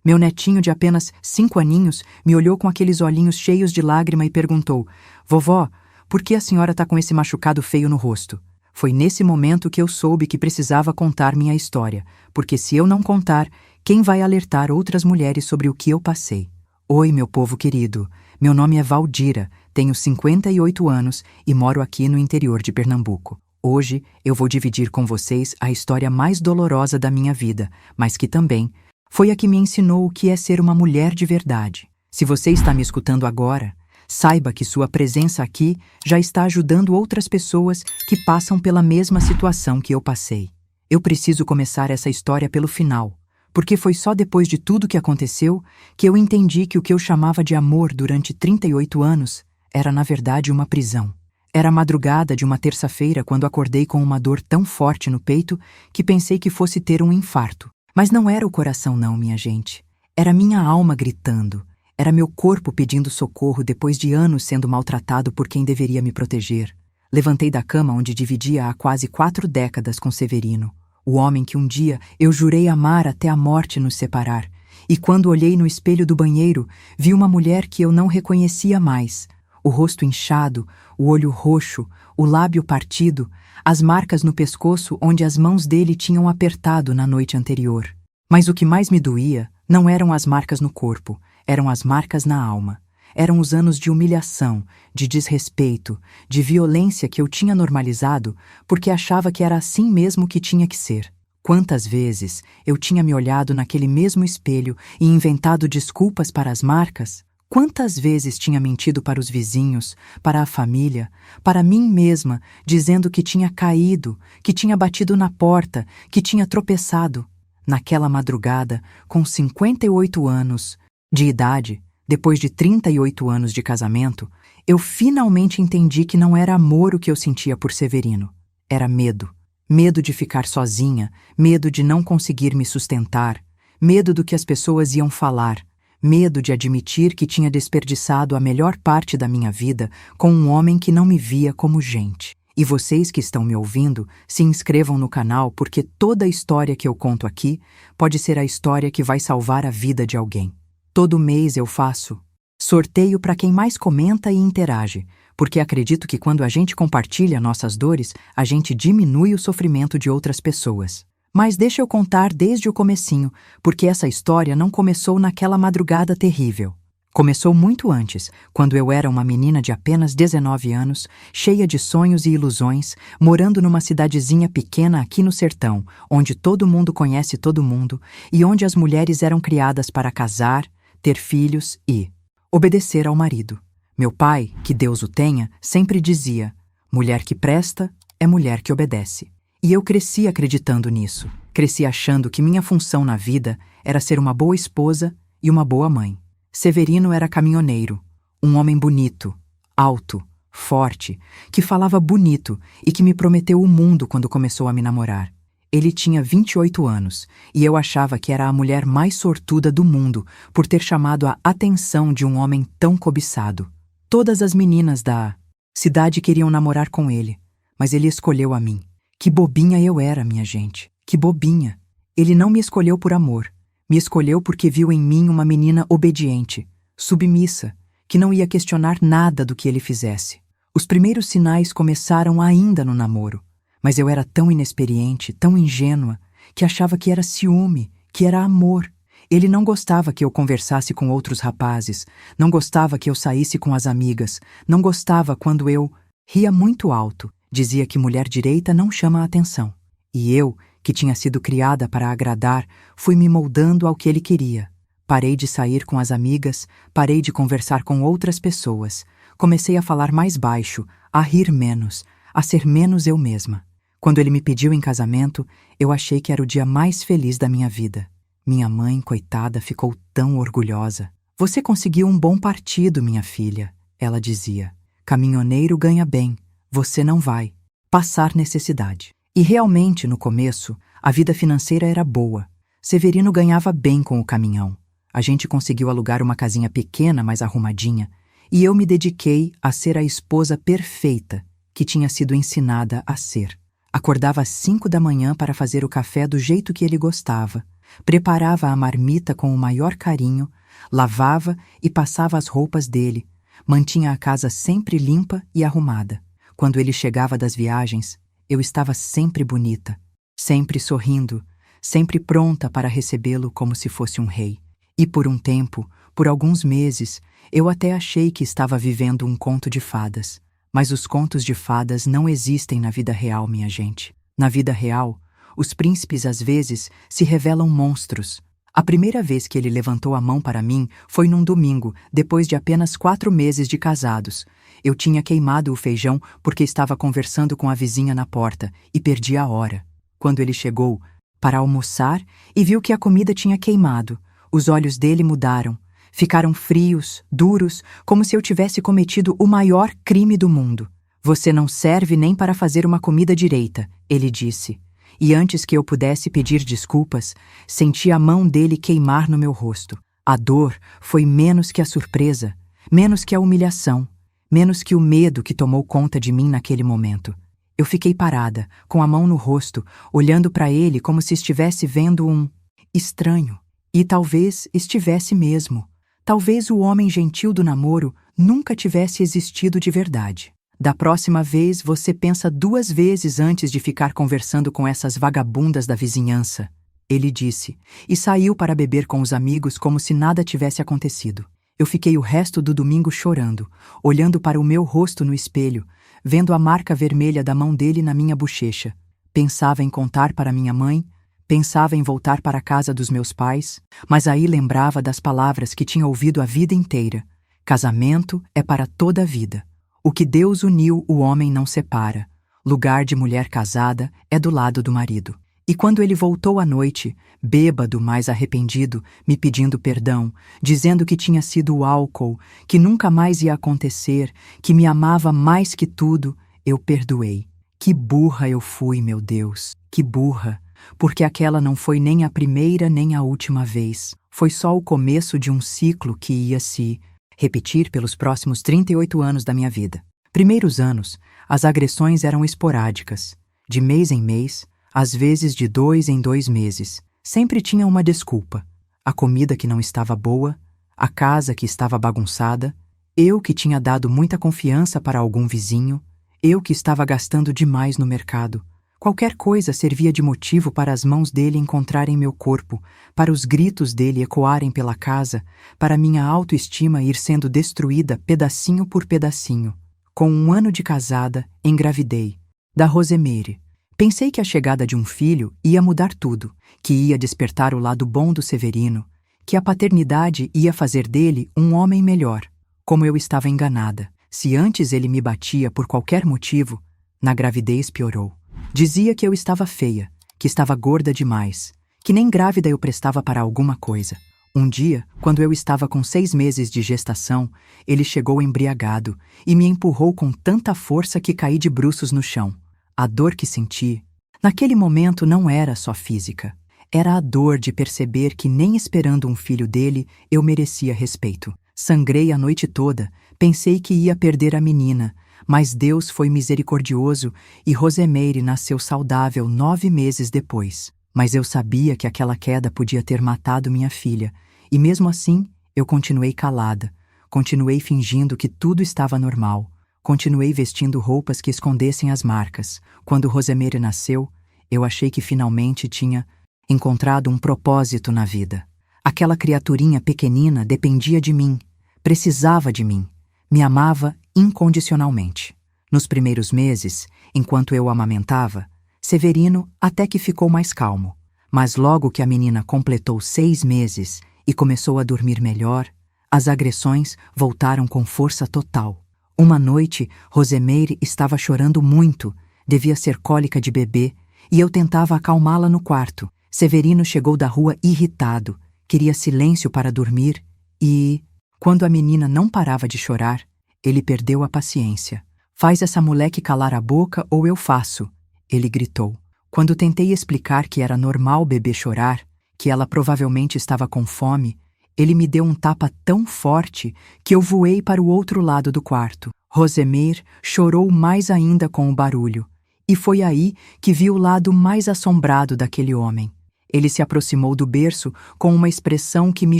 Meu netinho de apenas 5 aninhos me olhou com aqueles olhinhos cheios de lágrima e perguntou: Vovó, por que a senhora está com esse machucado feio no rosto? Foi nesse momento que eu soube que precisava contar minha história, porque se eu não contar, quem vai alertar outras mulheres sobre o que eu passei? Oi, meu povo querido. Meu nome é Valdira, tenho 58 anos e moro aqui no interior de Pernambuco. Hoje eu vou dividir com vocês a história mais dolorosa da minha vida, mas que também foi a que me ensinou o que é ser uma mulher de verdade. Se você está me escutando agora, saiba que sua presença aqui já está ajudando outras pessoas que passam pela mesma situação que eu passei. Eu preciso começar essa história pelo final, porque foi só depois de tudo que aconteceu que eu entendi que o que eu chamava de amor durante 38 anos era na verdade uma prisão. Era a madrugada de uma terça-feira quando acordei com uma dor tão forte no peito que pensei que fosse ter um infarto. Mas não era o coração não, minha gente. Era minha alma gritando. Era meu corpo pedindo socorro depois de anos sendo maltratado por quem deveria me proteger. Levantei da cama onde dividia há quase 4 décadas com Severino, o homem que um dia eu jurei amar até a morte nos separar. E quando olhei no espelho do banheiro, vi uma mulher que eu não reconhecia mais. O rosto inchado, o olho roxo, o lábio partido, as marcas no pescoço onde as mãos dele tinham apertado na noite anterior. Mas o que mais me doía não eram as marcas no corpo, eram as marcas na alma. Eram os anos de humilhação, de desrespeito, de violência que eu tinha normalizado porque achava que era assim mesmo que tinha que ser. Quantas vezes eu tinha me olhado naquele mesmo espelho e inventado desculpas para as marcas? Quantas vezes tinha mentido para os vizinhos, para a família, para mim mesma, dizendo que tinha caído, que tinha batido na porta, que tinha tropeçado. Naquela madrugada, com 58 anos de idade, depois de 38 anos de casamento, eu finalmente entendi que não era amor o que eu sentia por Severino. Era medo. Medo de ficar sozinha, medo de não conseguir me sustentar, medo do que as pessoas iam falar, medo de admitir que tinha desperdiçado a melhor parte da minha vida com um homem que não me via como gente. E vocês que estão me ouvindo, se inscrevam no canal porque toda a história que eu conto aqui pode ser a história que vai salvar a vida de alguém. Todo mês eu faço sorteio para quem mais comenta e interage, porque acredito que quando a gente compartilha nossas dores, a gente diminui o sofrimento de outras pessoas. Mas deixa eu contar desde o comecinho, porque essa história não começou naquela madrugada terrível. Começou muito antes, quando eu era uma menina de apenas 19 anos, cheia de sonhos e ilusões, morando numa cidadezinha pequena aqui no sertão, onde todo mundo conhece todo mundo e onde as mulheres eram criadas para casar, ter filhos e obedecer ao marido. Meu pai, que Deus o tenha, sempre dizia: mulher que presta é mulher que obedece. E eu cresci acreditando nisso. Cresci achando que minha função na vida era ser uma boa esposa e uma boa mãe. Severino era caminhoneiro, um homem bonito, alto, forte, que falava bonito e que me prometeu o mundo quando começou a me namorar. Ele tinha 28 anos e eu achava que era a mulher mais sortuda do mundo por ter chamado a atenção de um homem tão cobiçado. Todas as meninas da cidade queriam namorar com ele, mas ele escolheu a mim. Que bobinha eu era, minha gente. Que bobinha. Ele não me escolheu por amor. Me escolheu porque viu em mim uma menina obediente, submissa, que não ia questionar nada do que ele fizesse. Os primeiros sinais começaram ainda no namoro, mas eu era tão inexperiente, tão ingênua, que achava que era ciúme, que era amor. Ele não gostava que eu conversasse com outros rapazes, não gostava que eu saísse com as amigas, não gostava quando eu ria muito alto. Dizia que mulher direita não chama a atenção. E eu, que tinha sido criada para agradar, fui me moldando ao que ele queria. Parei de sair com as amigas, parei de conversar com outras pessoas. Comecei a falar mais baixo, a rir menos, a ser menos eu mesma. Quando ele me pediu em casamento, eu achei que era o dia mais feliz da minha vida. Minha mãe, coitada, ficou tão orgulhosa. Você conseguiu um bom partido, minha filha, ela dizia. Caminhoneiro ganha bem. Você não vai passar necessidade. E realmente, no começo, a vida financeira era boa. Severino ganhava bem com o caminhão. A gente conseguiu alugar uma casinha pequena, mas arrumadinha, e eu me dediquei a ser a esposa perfeita que tinha sido ensinada a ser. Acordava às 5 da manhã para fazer o café do jeito que ele gostava. Preparava a marmita com o maior carinho, lavava e passava as roupas dele, mantinha a casa sempre limpa e arrumada. Quando ele chegava das viagens, eu estava sempre bonita, sempre sorrindo, sempre pronta para recebê-lo como se fosse um rei. E por um tempo, por alguns meses, eu até achei que estava vivendo um conto de fadas. Mas os contos de fadas não existem na vida real, minha gente. Na vida real, os príncipes às vezes se revelam monstros. A primeira vez que ele levantou a mão para mim foi num domingo, depois de apenas 4 meses de casados. Eu tinha queimado o feijão porque estava conversando com a vizinha na porta e perdi a hora. Quando ele chegou para almoçar e viu que a comida tinha queimado, os olhos dele mudaram. Ficaram frios, duros, como se eu tivesse cometido o maior crime do mundo. Você não serve nem para fazer uma comida direita, ele disse. E antes que eu pudesse pedir desculpas, senti a mão dele queimar no meu rosto. A dor foi menos que a surpresa, menos que a humilhação, menos que o medo que tomou conta de mim naquele momento. Eu fiquei parada, com a mão no rosto, olhando para ele como se estivesse vendo um estranho. E talvez estivesse mesmo. Talvez o homem gentil do namoro nunca tivesse existido de verdade. Da próxima vez, você pensa 2 vezes antes de ficar conversando com essas vagabundas da vizinhança, ele disse, e saiu para beber com os amigos como se nada tivesse acontecido. Eu fiquei o resto do domingo chorando, olhando para o meu rosto no espelho, vendo a marca vermelha da mão dele na minha bochecha. Pensava em contar para minha mãe, pensava em voltar para a casa dos meus pais, mas aí lembrava das palavras que tinha ouvido a vida inteira. Casamento é para toda a vida. O que Deus uniu, o homem não separa. Lugar de mulher casada é do lado do marido. E quando ele voltou à noite, bêbado, mas arrependido, me pedindo perdão, dizendo que tinha sido o álcool, que nunca mais ia acontecer, que me amava mais que tudo, eu perdoei. Que burra eu fui, meu Deus, que burra! Porque aquela não foi nem a primeira nem a última vez. Foi só o começo de um ciclo que ia se repetir pelos próximos 38 anos da minha vida. Primeiros anos, as agressões eram esporádicas, de mês em mês, às vezes de 2 em 2 meses. Sempre tinha uma desculpa. A comida que não estava boa, a casa que estava bagunçada, eu que tinha dado muita confiança para algum vizinho, eu que estava gastando demais no mercado. Qualquer coisa servia de motivo para as mãos dele encontrarem meu corpo, para os gritos dele ecoarem pela casa, para minha autoestima ir sendo destruída pedacinho por pedacinho. Com 1 ano de casada, engravidei. Da Rosemary. Pensei que a chegada de um filho ia mudar tudo, que ia despertar o lado bom do Severino, que a paternidade ia fazer dele um homem melhor. Como eu estava enganada. Se antes ele me batia por qualquer motivo, na gravidez piorou. Dizia que eu estava feia, que estava gorda demais, que nem grávida eu prestava para alguma coisa. Um dia, quando eu estava com 6 meses de gestação, ele chegou embriagado e me empurrou com tanta força que caí de bruços no chão. A dor que senti, naquele momento, não era só física. Era a dor de perceber que nem esperando um filho dele eu merecia respeito. Sangrei a noite toda, pensei que ia perder a menina, mas Deus foi misericordioso e Rosemary nasceu saudável 9 meses depois. Mas eu sabia que aquela queda podia ter matado minha filha, e mesmo assim eu continuei calada, continuei fingindo que tudo estava normal, continuei vestindo roupas que escondessem as marcas. Quando Rosemary nasceu, eu achei que finalmente tinha encontrado um propósito na vida. Aquela criaturinha pequenina dependia de mim, precisava de mim, me amava incondicionalmente. Nos primeiros meses, enquanto eu amamentava, Severino até que ficou mais calmo. Mas logo que a menina completou 6 meses e começou a dormir melhor, as agressões voltaram com força total. Uma noite, Rosemary estava chorando muito, devia ser cólica de bebê, e eu tentava acalmá-la no quarto. Severino chegou da rua irritado, queria silêncio para dormir e, quando a menina não parava de chorar, ele perdeu a paciência. "Faz essa moleque calar a boca ou eu faço", ele gritou. Quando tentei explicar que era normal bebê chorar, que ela provavelmente estava com fome, ele me deu um tapa tão forte que eu voei para o outro lado do quarto. Rosemary chorou mais ainda com o barulho, e foi aí que vi o lado mais assombrado daquele homem. Ele se aproximou do berço com uma expressão que me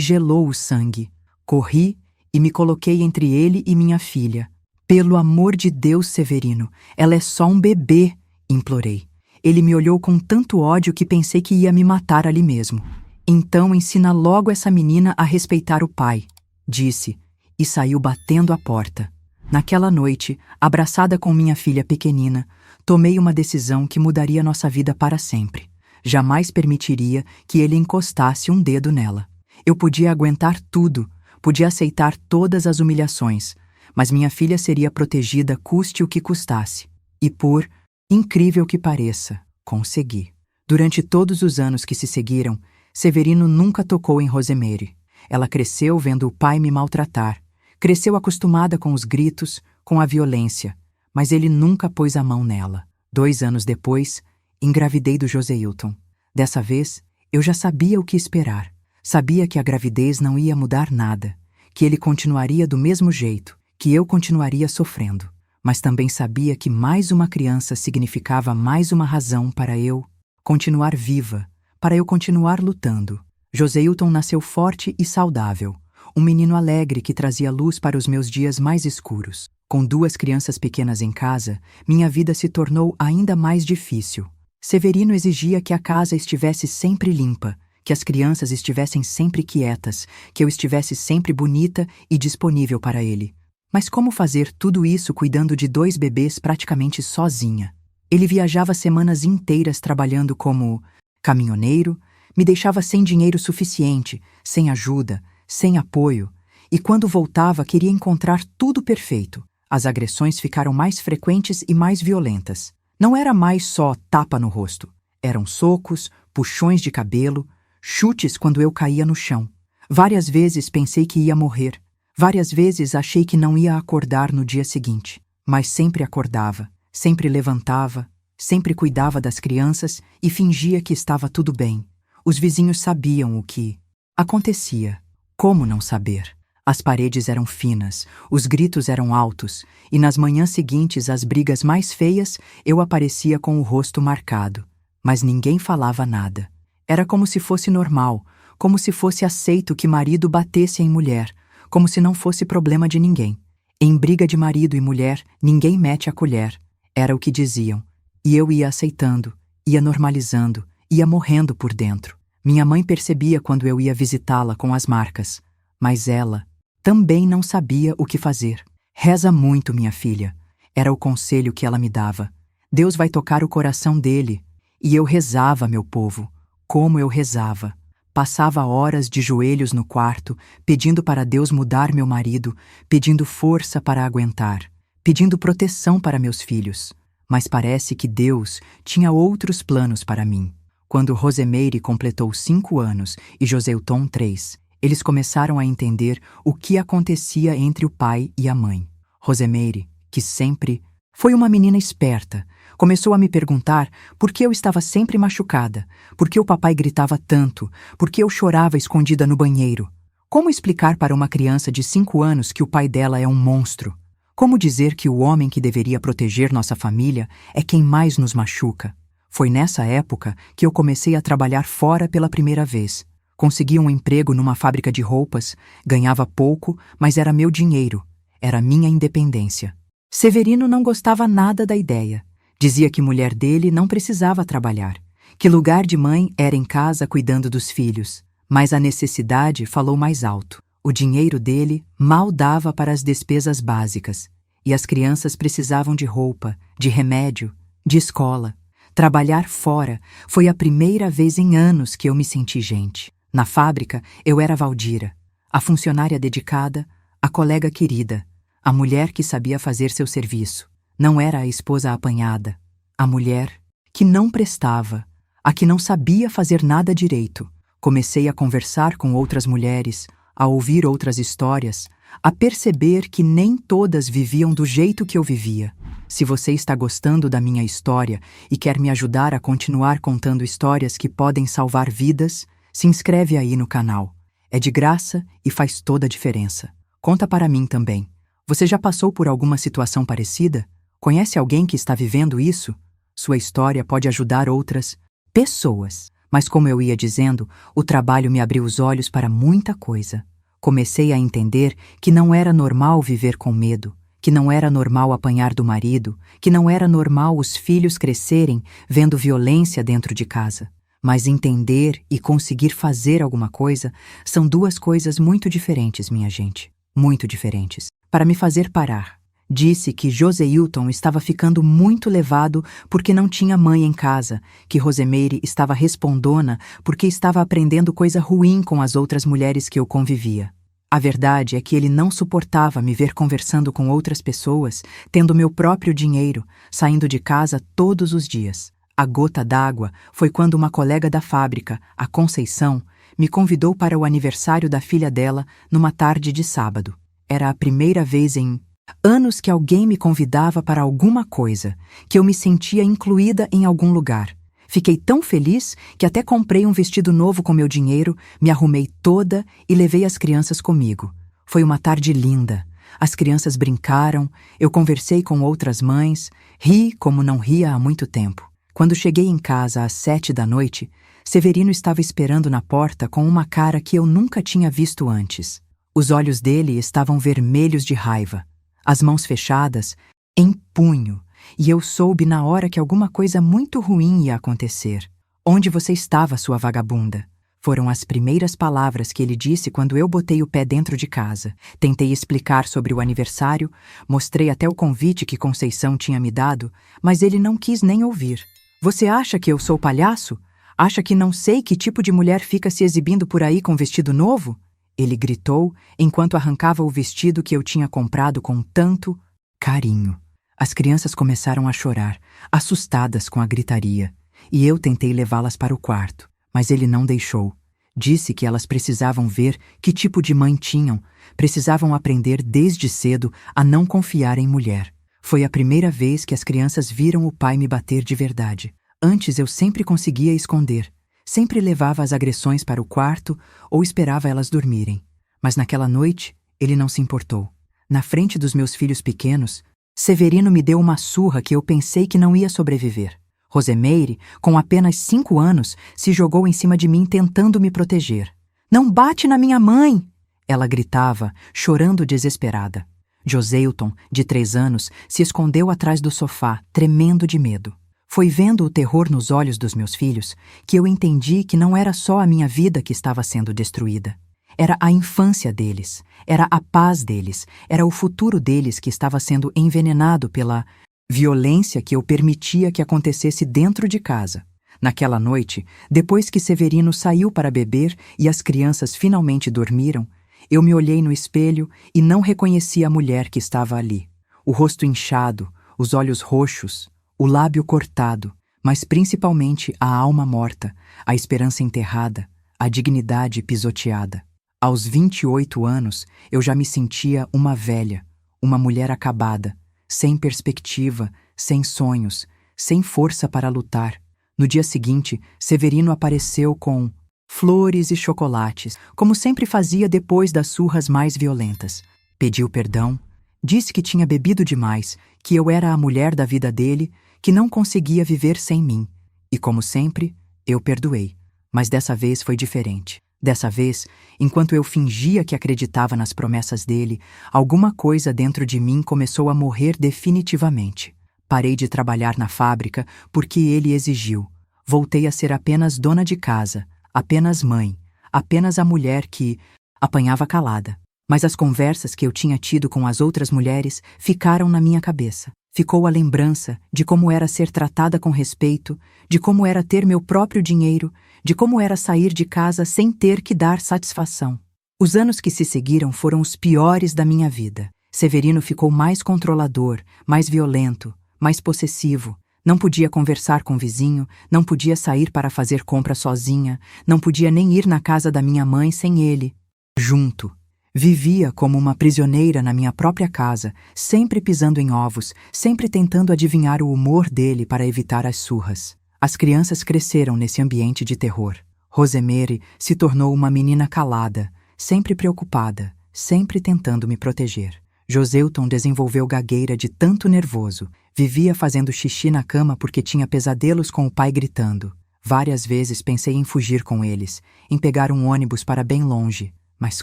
gelou o sangue. Corri e me coloquei entre ele e minha filha. Pelo amor de Deus, Severino, ela é só um bebê, implorei. Ele me olhou com tanto ódio que pensei que ia me matar ali mesmo. Então ensina logo essa menina a respeitar o pai, disse, e saiu batendo a porta. Naquela noite, abraçada com minha filha pequenina, tomei uma decisão que mudaria nossa vida para sempre. Jamais permitiria que ele encostasse um dedo nela. Eu podia aguentar tudo, podia aceitar todas as humilhações, mas minha filha seria protegida custe o que custasse. E por incrível que pareça, consegui. Durante todos os anos que se seguiram, Severino nunca tocou em Rosemary. Ela cresceu vendo o pai me maltratar. Cresceu acostumada com os gritos, com a violência, mas ele nunca pôs a mão nela. 2 anos depois, engravidei do Joseilton. Dessa vez, eu já sabia o que esperar. Sabia que a gravidez não ia mudar nada, que ele continuaria do mesmo jeito, que eu continuaria sofrendo. Mas também sabia que mais uma criança significava mais uma razão para eu continuar viva, para eu continuar lutando. Joseilton nasceu forte e saudável, um menino alegre que trazia luz para os meus dias mais escuros. Com 2 crianças pequenas em casa, minha vida se tornou ainda mais difícil. Severino exigia que a casa estivesse sempre limpa, que as crianças estivessem sempre quietas, que eu estivesse sempre bonita e disponível para ele. Mas como fazer tudo isso cuidando de 2 bebês praticamente sozinha? Ele viajava semanas inteiras trabalhando como caminhoneiro, me deixava sem dinheiro suficiente, sem ajuda, sem apoio, e quando voltava queria encontrar tudo perfeito. As agressões ficaram mais frequentes e mais violentas. Não era mais só tapa no rosto. Eram socos, puxões de cabelo, chutes quando eu caía no chão. Várias vezes pensei que ia morrer. Várias vezes achei que não ia acordar no dia seguinte. Mas sempre acordava, sempre levantava, sempre cuidava das crianças e fingia que estava tudo bem. Os vizinhos sabiam o que acontecia. Como não saber? As paredes eram finas, os gritos eram altos, e nas manhãs seguintes às brigas mais feias eu aparecia com o rosto marcado. Mas ninguém falava nada. Era como se fosse normal, como se fosse aceito que marido batesse em mulher, como se não fosse problema de ninguém. Em briga de marido e mulher, ninguém mete a colher. Era o que diziam. E eu ia aceitando, ia normalizando, ia morrendo por dentro. Minha mãe percebia quando eu ia visitá-la com as marcas, mas ela também não sabia o que fazer. Reza muito, minha filha. Era o conselho que ela me dava. Deus vai tocar o coração dele. E eu rezava, meu povo. Como eu rezava. Passava horas de joelhos no quarto, pedindo para Deus mudar meu marido, pedindo força para aguentar, pedindo proteção para meus filhos. Mas parece que Deus tinha outros planos para mim. Quando Rosemary completou 5 anos e Joseilton 3, eles começaram a entender o que acontecia entre o pai e a mãe. Rosemary, que sempre foi uma menina esperta, começou a me perguntar por que eu estava sempre machucada, por que o papai gritava tanto, por que eu chorava escondida no banheiro. Como explicar para uma criança de 5 anos que o pai dela é um monstro? Como dizer que o homem que deveria proteger nossa família é quem mais nos machuca? Foi nessa época que eu comecei a trabalhar fora pela primeira vez. Consegui um emprego numa fábrica de roupas, ganhava pouco, mas era meu dinheiro, era minha independência. Severino não gostava nada da ideia. Dizia que mulher dele não precisava trabalhar, que lugar de mãe era em casa cuidando dos filhos. Mas a necessidade falou mais alto. O dinheiro dele mal dava para as despesas básicas, e as crianças precisavam de roupa, de remédio, de escola. Trabalhar fora foi a primeira vez em anos que eu me senti gente. Na fábrica, eu era Valdira, a funcionária dedicada, a colega querida, a mulher que sabia fazer seu serviço. Não era a esposa apanhada, a mulher que não prestava, a que não sabia fazer nada direito. Comecei a conversar com outras mulheres, a ouvir outras histórias, a perceber que nem todas viviam do jeito que eu vivia. Se você está gostando da minha história e quer me ajudar a continuar contando histórias que podem salvar vidas, se inscreve aí no canal. É de graça e faz toda a diferença. Conta para mim também. Você já passou por alguma situação parecida? Conhece alguém que está vivendo isso? Sua história pode ajudar outras pessoas. Mas como eu ia dizendo, o trabalho me abriu os olhos para muita coisa. Comecei a entender que não era normal viver com medo, que não era normal apanhar do marido, que não era normal os filhos crescerem vendo violência dentro de casa. Mas entender e conseguir fazer alguma coisa são duas coisas muito diferentes, minha gente. Muito diferentes. Para me fazer parar, disse que Joséilton estava ficando muito levado porque não tinha mãe em casa, que Rosemeire estava respondona porque estava aprendendo coisa ruim com as outras mulheres que eu convivia. A verdade é que ele não suportava me ver conversando com outras pessoas, tendo meu próprio dinheiro, saindo de casa todos os dias. A gota d'água foi quando uma colega da fábrica, a Conceição, me convidou para o aniversário da filha dela numa tarde de sábado. Era a primeira vez em anos que alguém me convidava para alguma coisa, que eu me sentia incluída em algum lugar. Fiquei tão feliz que até comprei um vestido novo com meu dinheiro, me arrumei toda e levei as crianças comigo. Foi uma tarde linda. As crianças brincaram, eu conversei com outras mães, ri como não ria há muito tempo. Quando cheguei em casa às 7 da noite, Severino estava esperando na porta com uma cara que eu nunca tinha visto antes. Os olhos dele estavam vermelhos de raiva, as mãos fechadas, em punho, e eu soube na hora que alguma coisa muito ruim ia acontecer. "Onde você estava, sua vagabunda?" Foram as primeiras palavras que ele disse quando eu botei o pé dentro de casa. Tentei explicar sobre o aniversário, mostrei até o convite que Conceição tinha me dado, mas ele não quis nem ouvir. "Você acha que eu sou palhaço? Acha que não sei que tipo de mulher fica se exibindo por aí com vestido novo?" Ele gritou enquanto arrancava o vestido que eu tinha comprado com tanto carinho. As crianças começaram a chorar, assustadas com a gritaria, e eu tentei levá-las para o quarto, mas ele não deixou. Disse que elas precisavam ver que tipo de mãe tinham, precisavam aprender desde cedo a não confiar em mulher. Foi a primeira vez que as crianças viram o pai me bater de verdade. Antes eu sempre conseguia esconder. Sempre levava as agressões para o quarto ou esperava elas dormirem. Mas naquela noite, ele não se importou. Na frente dos meus filhos pequenos, Severino me deu uma surra que eu pensei que não ia sobreviver. Rosemeire, com apenas 5 anos, se jogou em cima de mim tentando me proteger. "Não bate na minha mãe!" Ela gritava, chorando desesperada. Joséilton, de 3 anos, se escondeu atrás do sofá, tremendo de medo. Foi vendo o terror nos olhos dos meus filhos que eu entendi que não era só a minha vida que estava sendo destruída. Era a infância deles, era a paz deles, era o futuro deles que estava sendo envenenado pela violência que eu permitia que acontecesse dentro de casa. Naquela noite, depois que Severino saiu para beber e as crianças finalmente dormiram, eu me olhei no espelho e não reconheci a mulher que estava ali. O rosto inchado, os olhos roxos, o lábio cortado, mas principalmente a alma morta, a esperança enterrada, a dignidade pisoteada. Aos 28 anos, eu já me sentia uma velha, uma mulher acabada, sem perspectiva, sem sonhos, sem força para lutar. No dia seguinte, Severino apareceu com flores e chocolates, como sempre fazia depois das surras mais violentas. Pediu perdão, disse que tinha bebido demais, que eu era a mulher da vida dele, que não conseguia viver sem mim. E como sempre, eu perdoei. Mas dessa vez foi diferente. Dessa vez, enquanto eu fingia que acreditava nas promessas dele, alguma coisa dentro de mim começou a morrer definitivamente. Parei de trabalhar na fábrica porque ele exigiu. Voltei a ser apenas dona de casa, apenas mãe, apenas a mulher que apanhava calada. Mas as conversas que eu tinha tido com as outras mulheres ficaram na minha cabeça. Ficou a lembrança de como era ser tratada com respeito, de como era ter meu próprio dinheiro, de como era sair de casa sem ter que dar satisfação. Os anos que se seguiram foram os piores da minha vida. Severino ficou mais controlador, mais violento, mais possessivo. Não podia conversar com o vizinho, não podia sair para fazer compra sozinha, não podia nem ir na casa da minha mãe sem ele junto. Vivia como uma prisioneira na minha própria casa, sempre pisando em ovos, sempre tentando adivinhar o humor dele para evitar as surras. As crianças cresceram nesse ambiente de terror. Rosemeire se tornou uma menina calada, sempre preocupada, sempre tentando me proteger. Joséilton desenvolveu gagueira de tanto nervoso. Vivia fazendo xixi na cama porque tinha pesadelos com o pai gritando. Várias vezes pensei em fugir com eles, em pegar um ônibus para bem longe. Mas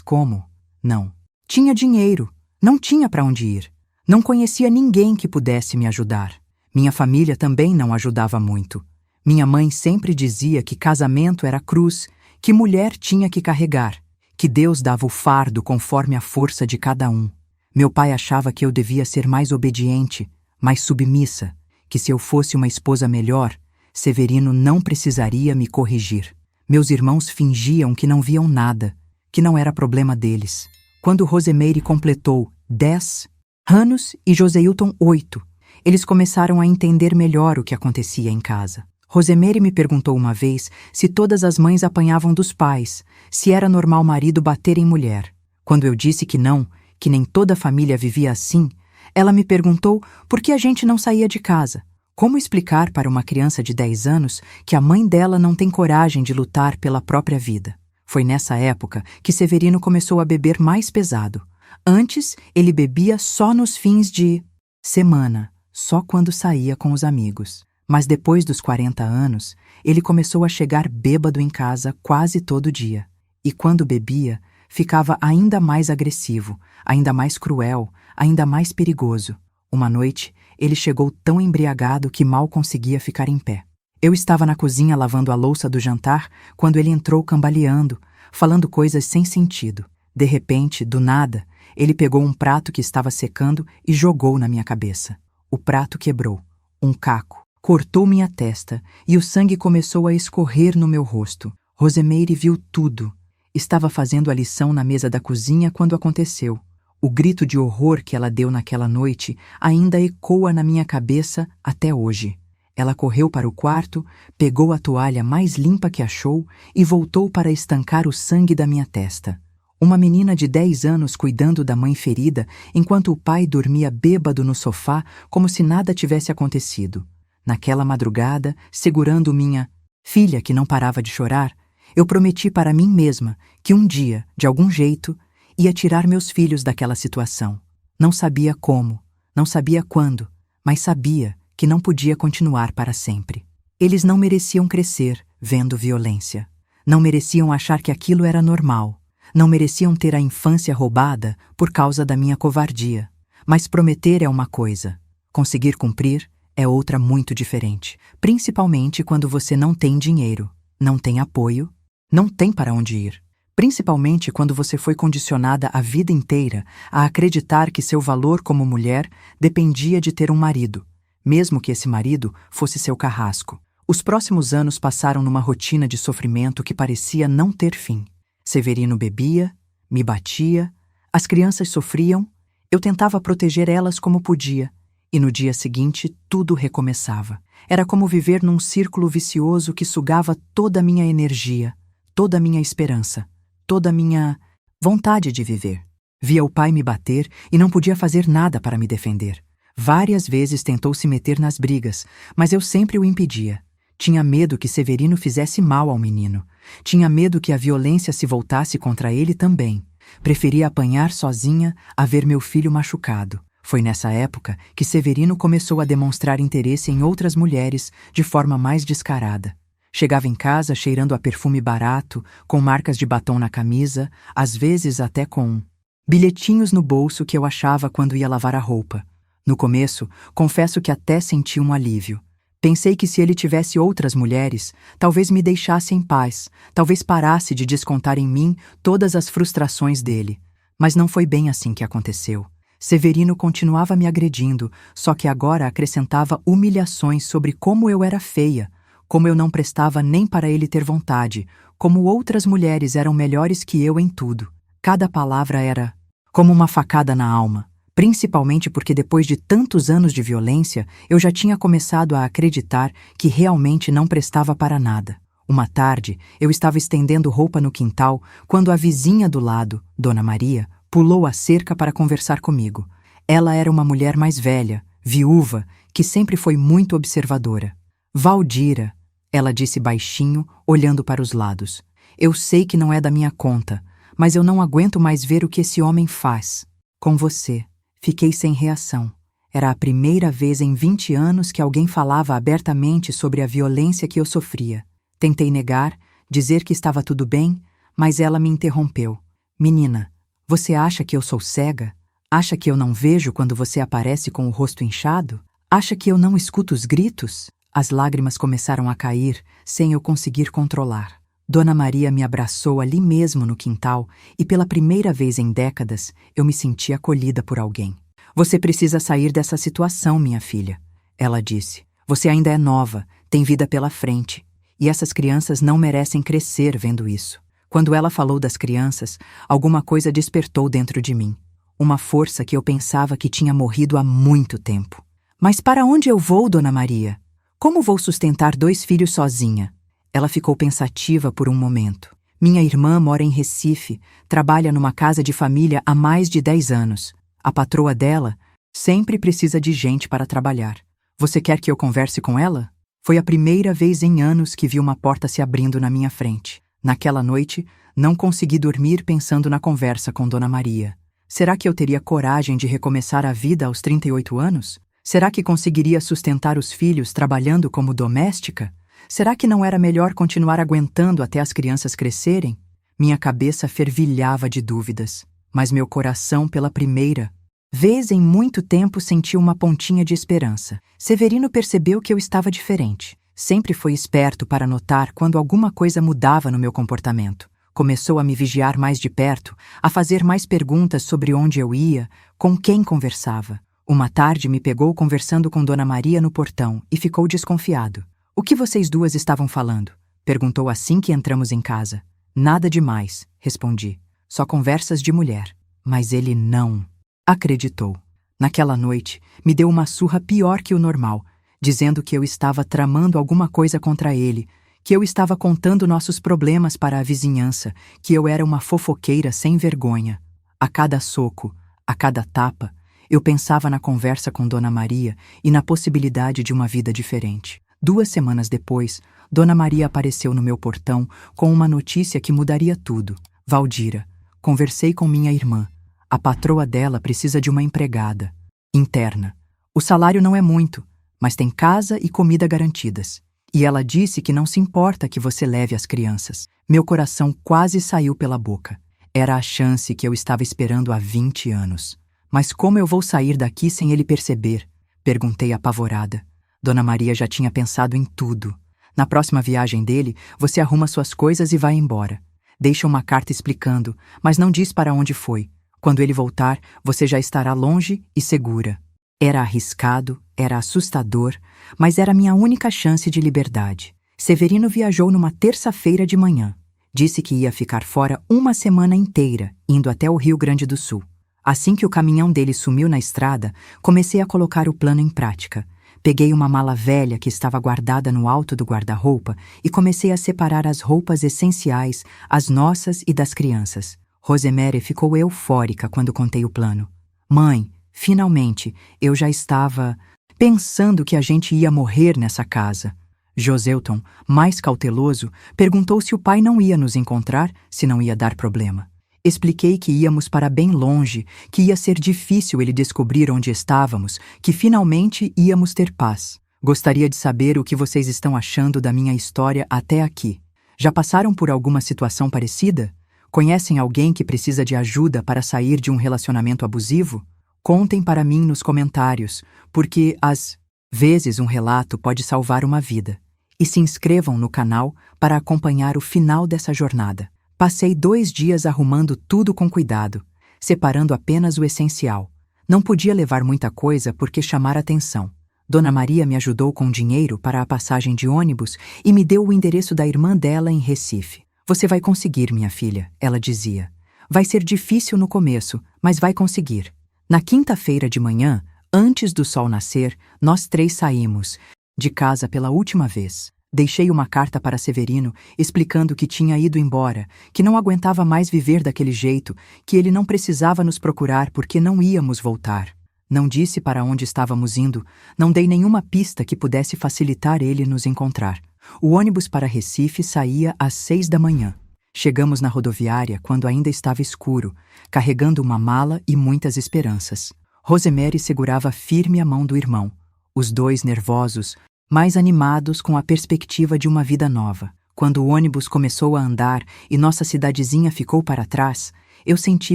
como? Não. Tinha dinheiro. Não tinha para onde ir. Não conhecia ninguém que pudesse me ajudar. Minha família também não ajudava muito. Minha mãe sempre dizia que casamento era cruz, que mulher tinha que carregar, que Deus dava o fardo conforme a força de cada um. Meu pai achava que eu devia ser mais obediente, mais submissa, que se eu fosse uma esposa melhor, Severino não precisaria me corrigir. Meus irmãos fingiam que não viam nada, que não era problema deles. Quando Rosemeire completou 10 anos e Joseilton 8, eles começaram a entender melhor o que acontecia em casa. Rosemeire me perguntou uma vez se todas as mães apanhavam dos pais, se era normal marido bater em mulher. Quando eu disse que não, que nem toda a família vivia assim, ela me perguntou por que a gente não saía de casa. Como explicar para uma criança de 10 anos que a mãe dela não tem coragem de lutar pela própria vida? Foi nessa época que Severino começou a beber mais pesado. Antes, ele bebia só nos fins de semana, só quando saía com os amigos. Mas depois dos 40 anos, ele começou a chegar bêbado em casa quase todo dia. E quando bebia, ficava ainda mais agressivo, ainda mais cruel, ainda mais perigoso. Uma noite, ele chegou tão embriagado que mal conseguia ficar em pé. Eu estava na cozinha lavando a louça do jantar quando ele entrou cambaleando, falando coisas sem sentido. De repente, do nada, ele pegou um prato que estava secando e jogou na minha cabeça. O prato quebrou. Um caco cortou minha testa e o sangue começou a escorrer no meu rosto. Rosemeire viu tudo. Estava fazendo a lição na mesa da cozinha quando aconteceu. O grito de horror que ela deu naquela noite ainda ecoa na minha cabeça até hoje. Ela correu para o quarto, pegou a toalha mais limpa que achou e voltou para estancar o sangue da minha testa. Uma menina de 10 anos cuidando da mãe ferida enquanto o pai dormia bêbado no sofá como se nada tivesse acontecido. Naquela madrugada, segurando minha filha que não parava de chorar, eu prometi para mim mesma que um dia, de algum jeito, ia tirar meus filhos daquela situação. Não sabia como, não sabia quando, mas sabia que não podia continuar para sempre. Eles não mereciam crescer vendo violência. Não mereciam achar que aquilo era normal. Não mereciam ter a infância roubada por causa da minha covardia. Mas prometer é uma coisa. Conseguir cumprir é outra muito diferente. Principalmente quando você não tem dinheiro, não tem apoio, não tem para onde ir. Principalmente quando você foi condicionada a vida inteira a acreditar que seu valor como mulher dependia de ter um marido, mesmo que esse marido fosse seu carrasco. Os próximos anos passaram numa rotina de sofrimento que parecia não ter fim. Severino bebia, me batia, as crianças sofriam, eu tentava proteger elas como podia, e no dia seguinte tudo recomeçava. Era como viver num círculo vicioso que sugava toda a minha energia, toda a minha esperança, toda a minha vontade de viver. Via o pai me bater e não podia fazer nada para me defender. Várias vezes tentou se meter nas brigas, mas eu sempre o impedia. Tinha medo que Severino fizesse mal ao menino. Tinha medo que a violência se voltasse contra ele também. Preferia apanhar sozinha a ver meu filho machucado. Foi nessa época que Severino começou a demonstrar interesse em outras mulheres de forma mais descarada. Chegava em casa cheirando a perfume barato, com marcas de batom na camisa, às vezes até com bilhetinhos no bolso que eu achava quando ia lavar a roupa. No começo, confesso que até senti um alívio. Pensei que se ele tivesse outras mulheres, talvez me deixasse em paz, talvez parasse de descontar em mim todas as frustrações dele. Mas não foi bem assim que aconteceu. Severino continuava me agredindo, só que agora acrescentava humilhações sobre como eu era feia, como eu não prestava nem para ele ter vontade, como outras mulheres eram melhores que eu em tudo. Cada palavra era como uma facada na alma, principalmente porque depois de tantos anos de violência, eu já tinha começado a acreditar que realmente não prestava para nada. Uma tarde, eu estava estendendo roupa no quintal quando a vizinha do lado, Dona Maria, pulou a cerca para conversar comigo. Ela era uma mulher mais velha, viúva, que sempre foi muito observadora. Valdira, ela disse baixinho, olhando para os lados. Eu sei que não é da minha conta, mas eu não aguento mais ver o que esse homem faz. Com você. Fiquei sem reação. Era a primeira vez em 20 anos que alguém falava abertamente sobre a violência que eu sofria. Tentei negar, dizer que estava tudo bem, mas ela me interrompeu. Menina, você acha que eu sou cega? Acha que eu não vejo quando você aparece com o rosto inchado? Acha que eu não escuto os gritos? As lágrimas começaram a cair, sem eu conseguir controlar. Dona Maria me abraçou ali mesmo no quintal e pela primeira vez em décadas eu me senti acolhida por alguém. Você precisa sair dessa situação, minha filha, ela disse. Você ainda é nova, tem vida pela frente, e essas crianças não merecem crescer vendo isso. Quando ela falou das crianças, alguma coisa despertou dentro de mim. Uma força que eu pensava que tinha morrido há muito tempo. Mas para onde eu vou, Dona Maria? Como vou sustentar 2 filhos sozinha? Ela ficou pensativa por um momento. Minha irmã mora em Recife, trabalha numa casa de família há mais de 10 anos. A patroa dela sempre precisa de gente para trabalhar. Você quer que eu converse com ela? Foi a primeira vez em anos que vi uma porta se abrindo na minha frente. Naquela noite, não consegui dormir pensando na conversa com Dona Maria. Será que eu teria coragem de recomeçar a vida aos 38 anos? Será que conseguiria sustentar os filhos trabalhando como doméstica? Será que não era melhor continuar aguentando até as crianças crescerem? Minha cabeça fervilhava de dúvidas, mas meu coração, pela primeira vez em muito tempo, sentiu uma pontinha de esperança. Severino percebeu que eu estava diferente. Sempre foi esperto para notar quando alguma coisa mudava no meu comportamento. Começou a me vigiar mais de perto, a fazer mais perguntas sobre onde eu ia, com quem conversava. Uma tarde me pegou conversando com Dona Maria no portão e ficou desconfiado. O que vocês duas estavam falando? Perguntou assim que entramos em casa. Nada demais, respondi. Só conversas de mulher. Mas ele não acreditou. Naquela noite, me deu uma surra pior que o normal, dizendo que eu estava tramando alguma coisa contra ele, que eu estava contando nossos problemas para a vizinhança, que eu era uma fofoqueira sem vergonha. A cada soco, a cada tapa, eu pensava na conversa com Dona Maria e na possibilidade de uma vida diferente. 2 semanas depois, Dona Maria apareceu no meu portão com uma notícia que mudaria tudo. Valdira, conversei com minha irmã. A patroa dela precisa de uma empregada interna. O salário não é muito, mas tem casa e comida garantidas. E ela disse que não se importa que você leve as crianças. Meu coração quase saiu pela boca. Era a chance que eu estava esperando há 20 anos. Mas como eu vou sair daqui sem ele perceber? Perguntei apavorada. Dona Maria já tinha pensado em tudo. Na próxima viagem dele, você arruma suas coisas e vai embora. Deixa uma carta explicando, mas não diz para onde foi. Quando ele voltar, você já estará longe e segura. Era arriscado, era assustador, mas era minha única chance de liberdade. Severino viajou numa terça-feira de manhã. Disse que ia ficar fora 1 semana inteira, indo até o Rio Grande do Sul. Assim que o caminhão dele sumiu na estrada, comecei a colocar o plano em prática. Peguei uma mala velha que estava guardada no alto do guarda-roupa e comecei a separar as roupas essenciais, as nossas e das crianças. Rosemary ficou eufórica quando contei o plano. Mãe, finalmente, eu já estava pensando que a gente ia morrer nessa casa. Joselton, mais cauteloso, perguntou se o pai não ia nos encontrar, se não ia dar problema. Expliquei que íamos para bem longe, que ia ser difícil ele descobrir onde estávamos, que finalmente íamos ter paz. Gostaria de saber o que vocês estão achando da minha história até aqui. Já passaram por alguma situação parecida? Conhecem alguém que precisa de ajuda para sair de um relacionamento abusivo? Contem para mim nos comentários, porque às vezes um relato pode salvar uma vida. E se inscrevam no canal para acompanhar o final dessa jornada. Passei 2 dias arrumando tudo com cuidado, separando apenas o essencial. Não podia levar muita coisa porque chamar atenção. Dona Maria me ajudou com dinheiro para a passagem de ônibus e me deu o endereço da irmã dela em Recife. Você vai conseguir, minha filha, ela dizia. Vai ser difícil no começo, mas vai conseguir. Na quinta-feira de manhã, antes do sol nascer, nós 3 saímos de casa pela última vez. Deixei uma carta para Severino explicando que tinha ido embora, que não aguentava mais viver daquele jeito, que ele não precisava nos procurar porque não íamos voltar. Não disse para onde estávamos indo, não dei nenhuma pista que pudesse facilitar ele nos encontrar. O ônibus para Recife saía às 6 da manhã. Chegamos na rodoviária quando ainda estava escuro, carregando uma mala e muitas esperanças. Rosemary segurava firme a mão do irmão, os 2 nervosos, mais animados com a perspectiva de uma vida nova. Quando o ônibus começou a andar e nossa cidadezinha ficou para trás, eu senti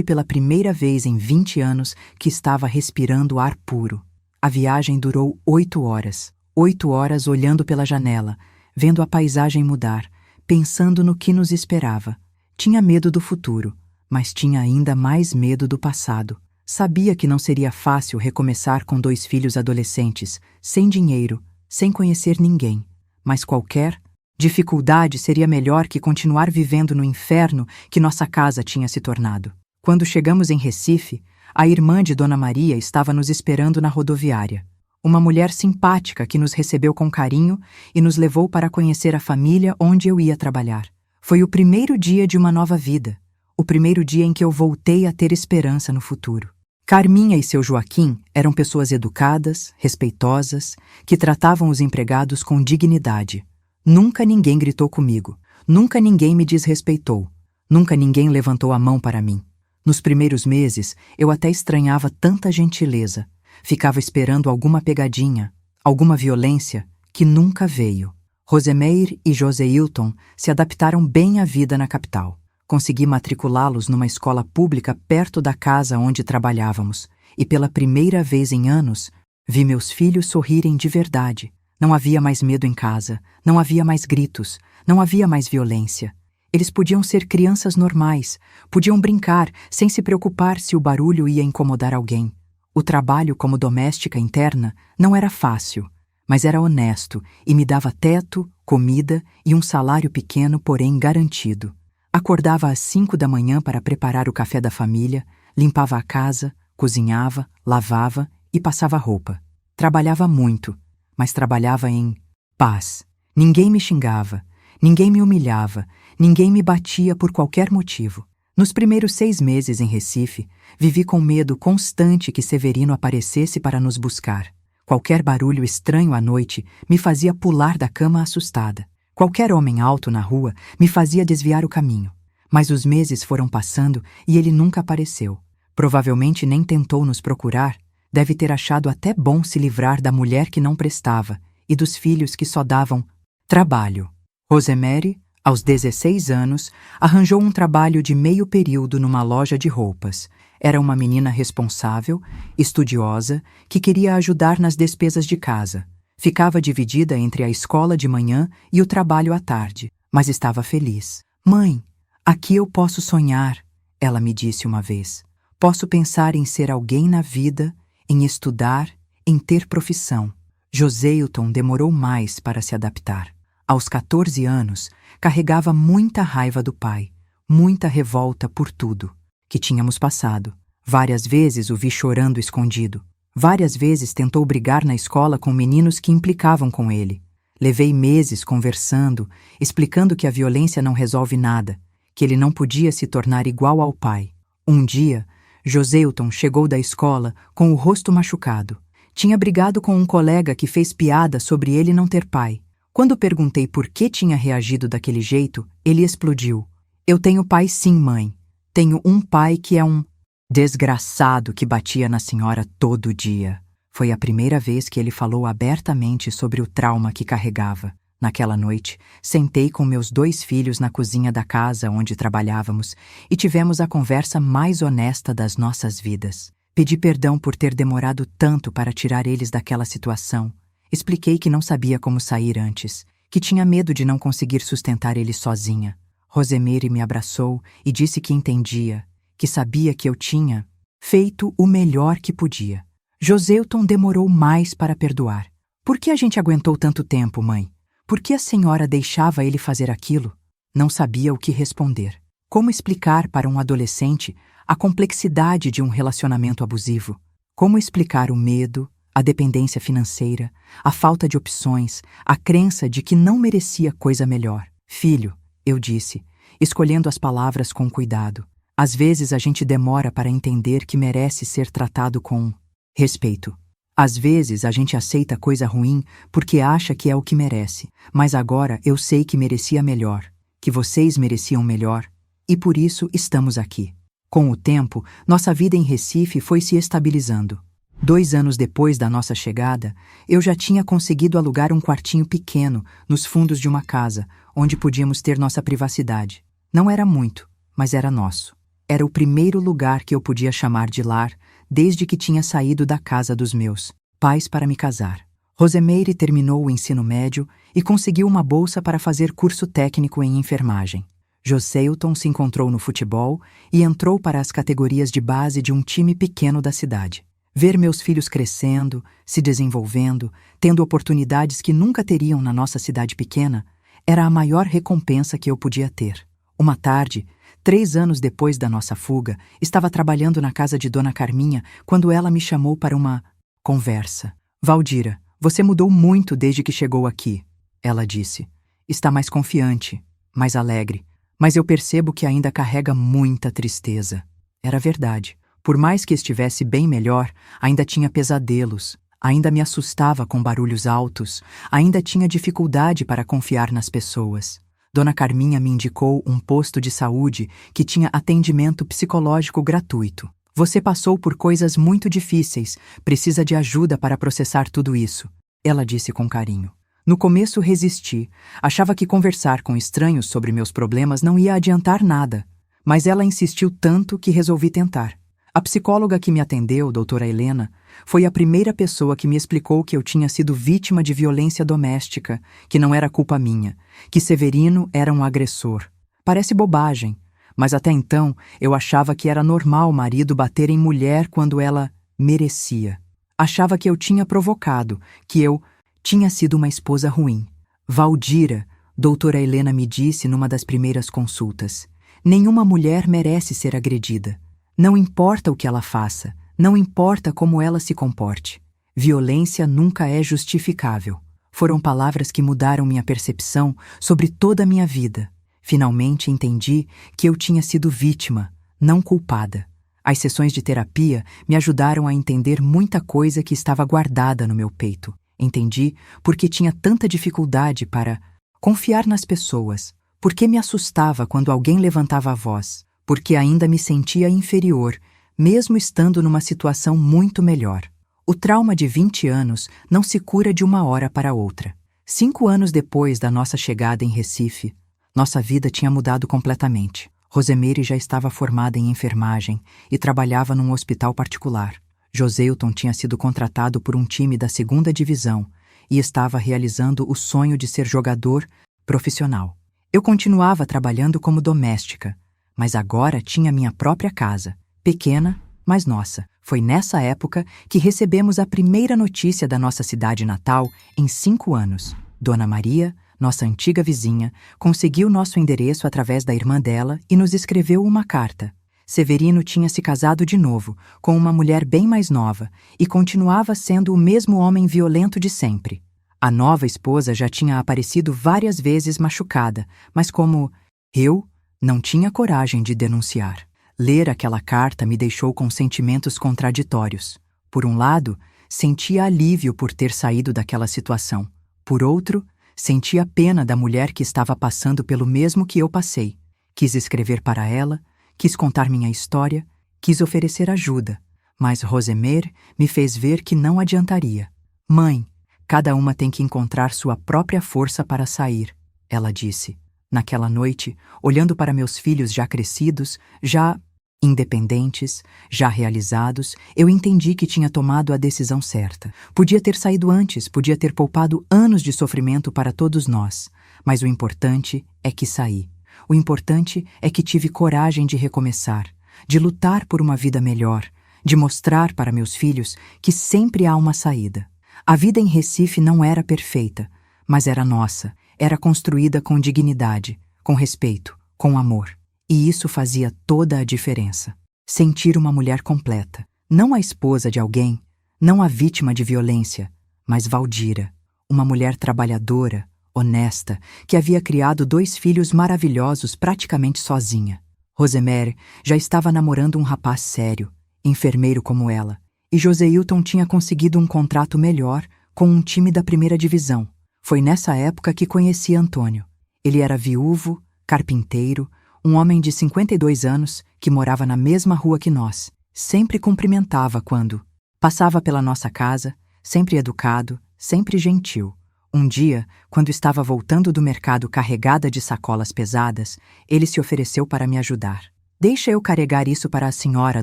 pela primeira vez em 20 anos que estava respirando ar puro. A viagem durou 8 horas. 8 horas olhando pela janela, vendo a paisagem mudar, pensando no que nos esperava. Tinha medo do futuro, mas tinha ainda mais medo do passado. Sabia que não seria fácil recomeçar com 2 filhos adolescentes, sem dinheiro, sem conhecer ninguém. Mas qualquer dificuldade seria melhor que continuar vivendo no inferno que nossa casa tinha se tornado. Quando chegamos em Recife, a irmã de Dona Maria estava nos esperando na rodoviária. Uma mulher simpática que nos recebeu com carinho e nos levou para conhecer a família onde eu ia trabalhar. Foi o primeiro dia de uma nova vida, o primeiro dia em que eu voltei a ter esperança no futuro. Carminha e seu Joaquim eram pessoas educadas, respeitosas, que tratavam os empregados com dignidade. Nunca ninguém gritou comigo, nunca ninguém me desrespeitou, nunca ninguém levantou a mão para mim. Nos primeiros meses, eu até estranhava tanta gentileza. Ficava esperando alguma pegadinha, alguma violência, que nunca veio. Rosemeir e Joseilton se adaptaram bem à vida na capital. Consegui matriculá-los numa escola pública perto da casa onde trabalhávamos, e pela primeira vez em anos, vi meus filhos sorrirem de verdade. Não havia mais medo em casa, não havia mais gritos, não havia mais violência. Eles podiam ser crianças normais, podiam brincar sem se preocupar se o barulho ia incomodar alguém. O trabalho como doméstica interna não era fácil, mas era honesto e me dava teto, comida e um salário pequeno, porém garantido. Acordava às 5 da manhã para preparar o café da família, limpava a casa, cozinhava, lavava e passava roupa. Trabalhava muito, mas trabalhava em paz. Ninguém me xingava, ninguém me humilhava, ninguém me batia por qualquer motivo. Nos primeiros 6 meses em Recife, vivi com medo constante que Severino aparecesse para nos buscar. Qualquer barulho estranho à noite me fazia pular da cama assustada. Qualquer homem alto na rua me fazia desviar o caminho. Mas os meses foram passando e ele nunca apareceu. Provavelmente nem tentou nos procurar. Deve ter achado até bom se livrar da mulher que não prestava e dos filhos que só davam trabalho. Rosemary, aos 16 anos, arranjou um trabalho de meio período numa loja de roupas. Era uma menina responsável, estudiosa, que queria ajudar nas despesas de casa. Ficava dividida entre a escola de manhã e o trabalho à tarde, mas estava feliz. Mãe, aqui eu posso sonhar, ela me disse uma vez. Posso pensar em ser alguém na vida, em estudar, em ter profissão. Joseilton demorou mais para se adaptar. Aos 14 anos, carregava muita raiva do pai, muita revolta por tudo que tínhamos passado. Várias vezes o vi chorando escondido. Várias vezes tentou brigar na escola com meninos que implicavam com ele. Levei meses conversando, explicando que a violência não resolve nada, que ele não podia se tornar igual ao pai. Um dia, Joseilton chegou da escola com o rosto machucado. Tinha brigado com um colega que fez piada sobre ele não ter pai. Quando perguntei por que tinha reagido daquele jeito, ele explodiu. Eu tenho pai sim, mãe. Tenho um pai que é um desgraçado que batia na senhora todo dia. Foi a primeira vez que ele falou abertamente sobre o trauma que carregava. Naquela noite, sentei com meus 2 filhos na cozinha da casa onde trabalhávamos e tivemos a conversa mais honesta das nossas vidas. Pedi perdão por ter demorado tanto para tirar eles daquela situação. Expliquei que não sabia como sair antes, que tinha medo de não conseguir sustentar eles sozinha. Rosemary me abraçou e disse que entendia, que sabia que eu tinha feito o melhor que podia. Joseilton demorou mais para perdoar. Por que a gente aguentou tanto tempo, mãe? Por que a senhora deixava ele fazer aquilo? Não sabia o que responder. Como explicar para um adolescente a complexidade de um relacionamento abusivo? Como explicar o medo, a dependência financeira, a falta de opções, a crença de que não merecia coisa melhor? Filho, eu disse, escolhendo as palavras com cuidado. Às vezes a gente demora para entender que merece ser tratado com respeito. Às vezes a gente aceita coisa ruim porque acha que é o que merece. Mas agora eu sei que merecia melhor, que vocês mereciam melhor, e por isso estamos aqui. Com o tempo, nossa vida em Recife foi se estabilizando. 2 anos depois da nossa chegada, eu já tinha conseguido alugar um quartinho pequeno nos fundos de uma casa, onde podíamos ter nossa privacidade. Não era muito, mas era nosso. Era o primeiro lugar que eu podia chamar de lar desde que tinha saído da casa dos meus pais para me casar. Rosemeire terminou o ensino médio e conseguiu uma bolsa para fazer curso técnico em enfermagem. Joseilton se encontrou no futebol e entrou para as categorias de base de um time pequeno da cidade. Ver meus filhos crescendo, se desenvolvendo, tendo oportunidades que nunca teriam na nossa cidade pequena, era a maior recompensa que eu podia ter. Uma tarde, 3 anos depois da nossa fuga, estava trabalhando na casa de Dona Carminha quando ela me chamou para uma conversa. Valdira, você mudou muito desde que chegou aqui, ela disse. Está mais confiante, mais alegre, mas eu percebo que ainda carrega muita tristeza. Era verdade. Por mais que estivesse bem melhor, ainda tinha pesadelos, ainda me assustava com barulhos altos, ainda tinha dificuldade para confiar nas pessoas. Dona Carminha me indicou um posto de saúde que tinha atendimento psicológico gratuito. Você passou por coisas muito difíceis, precisa de ajuda para processar tudo isso, ela disse com carinho. No começo resisti, achava que conversar com estranhos sobre meus problemas não ia adiantar nada, mas ela insistiu tanto que resolvi tentar. A psicóloga que me atendeu, doutora Helena, foi a primeira pessoa que me explicou que eu tinha sido vítima de violência doméstica, que não era culpa minha, que Severino era um agressor. Parece bobagem, mas até então eu achava que era normal o marido bater em mulher quando ela merecia. Achava que eu tinha provocado, que eu tinha sido uma esposa ruim. Valdira, doutora Helena me disse numa das primeiras consultas, nenhuma mulher merece ser agredida. Não importa o que ela faça, não importa como ela se comporte. Violência nunca é justificável. Foram palavras que mudaram minha percepção sobre toda a minha vida. Finalmente entendi que eu tinha sido vítima, não culpada. As sessões de terapia me ajudaram a entender muita coisa que estava guardada no meu peito. Entendi por que tinha tanta dificuldade para confiar nas pessoas, por que me assustava quando alguém levantava a voz, porque ainda me sentia inferior, mesmo estando numa situação muito melhor. O trauma de 20 anos não se cura de uma hora para outra. 5 anos depois da nossa chegada em Recife, nossa vida tinha mudado completamente. Rosemeire já estava formada em enfermagem e trabalhava num hospital particular. Joseilton tinha sido contratado por um time da 2ª divisão e estava realizando o sonho de ser jogador profissional. Eu continuava trabalhando como doméstica, mas agora tinha minha própria casa, pequena, mas nossa. Foi nessa época que recebemos a primeira notícia da nossa cidade natal em 5 anos. Dona Maria, nossa antiga vizinha, conseguiu nosso endereço através da irmã dela e nos escreveu uma carta. Severino tinha se casado de novo, com uma mulher bem mais nova, e continuava sendo o mesmo homem violento de sempre. A nova esposa já tinha aparecido várias vezes machucada, mas como eu não tinha coragem de denunciar. Ler aquela carta me deixou com sentimentos contraditórios. Por um lado, sentia alívio por ter saído daquela situação. Por outro, sentia pena da mulher que estava passando pelo mesmo que eu passei. Quis escrever para ela, quis contar minha história, quis oferecer ajuda, mas Rosemeire me fez ver que não adiantaria. Mãe, cada uma tem que encontrar sua própria força para sair, ela disse. Naquela noite, olhando para meus filhos já crescidos, já independentes, já realizados, eu entendi que tinha tomado a decisão certa. Podia ter saído antes, podia ter poupado anos de sofrimento para todos nós, mas o importante é que saí. O importante é que tive coragem de recomeçar, de lutar por uma vida melhor, de mostrar para meus filhos que sempre há uma saída. A vida em Recife não era perfeita, mas era nossa. Era construída com dignidade, com respeito, com amor. E isso fazia toda a diferença. Sentir uma mulher completa. Não a esposa de alguém, não a vítima de violência, mas Valdira, uma mulher trabalhadora, honesta, que havia criado 2 filhos maravilhosos praticamente sozinha. Rosemeire já estava namorando um rapaz sério, enfermeiro como ela, e Joseilton tinha conseguido um contrato melhor com um time da 1ª divisão. Foi nessa época que conheci Antônio. Ele era viúvo, carpinteiro, um homem de 52 anos que morava na mesma rua que nós. Sempre cumprimentava quando Passava pela nossa casa, sempre educado, sempre gentil. Um dia, quando estava voltando do mercado carregada de sacolas pesadas, ele se ofereceu para me ajudar. Deixa eu carregar isso para a senhora,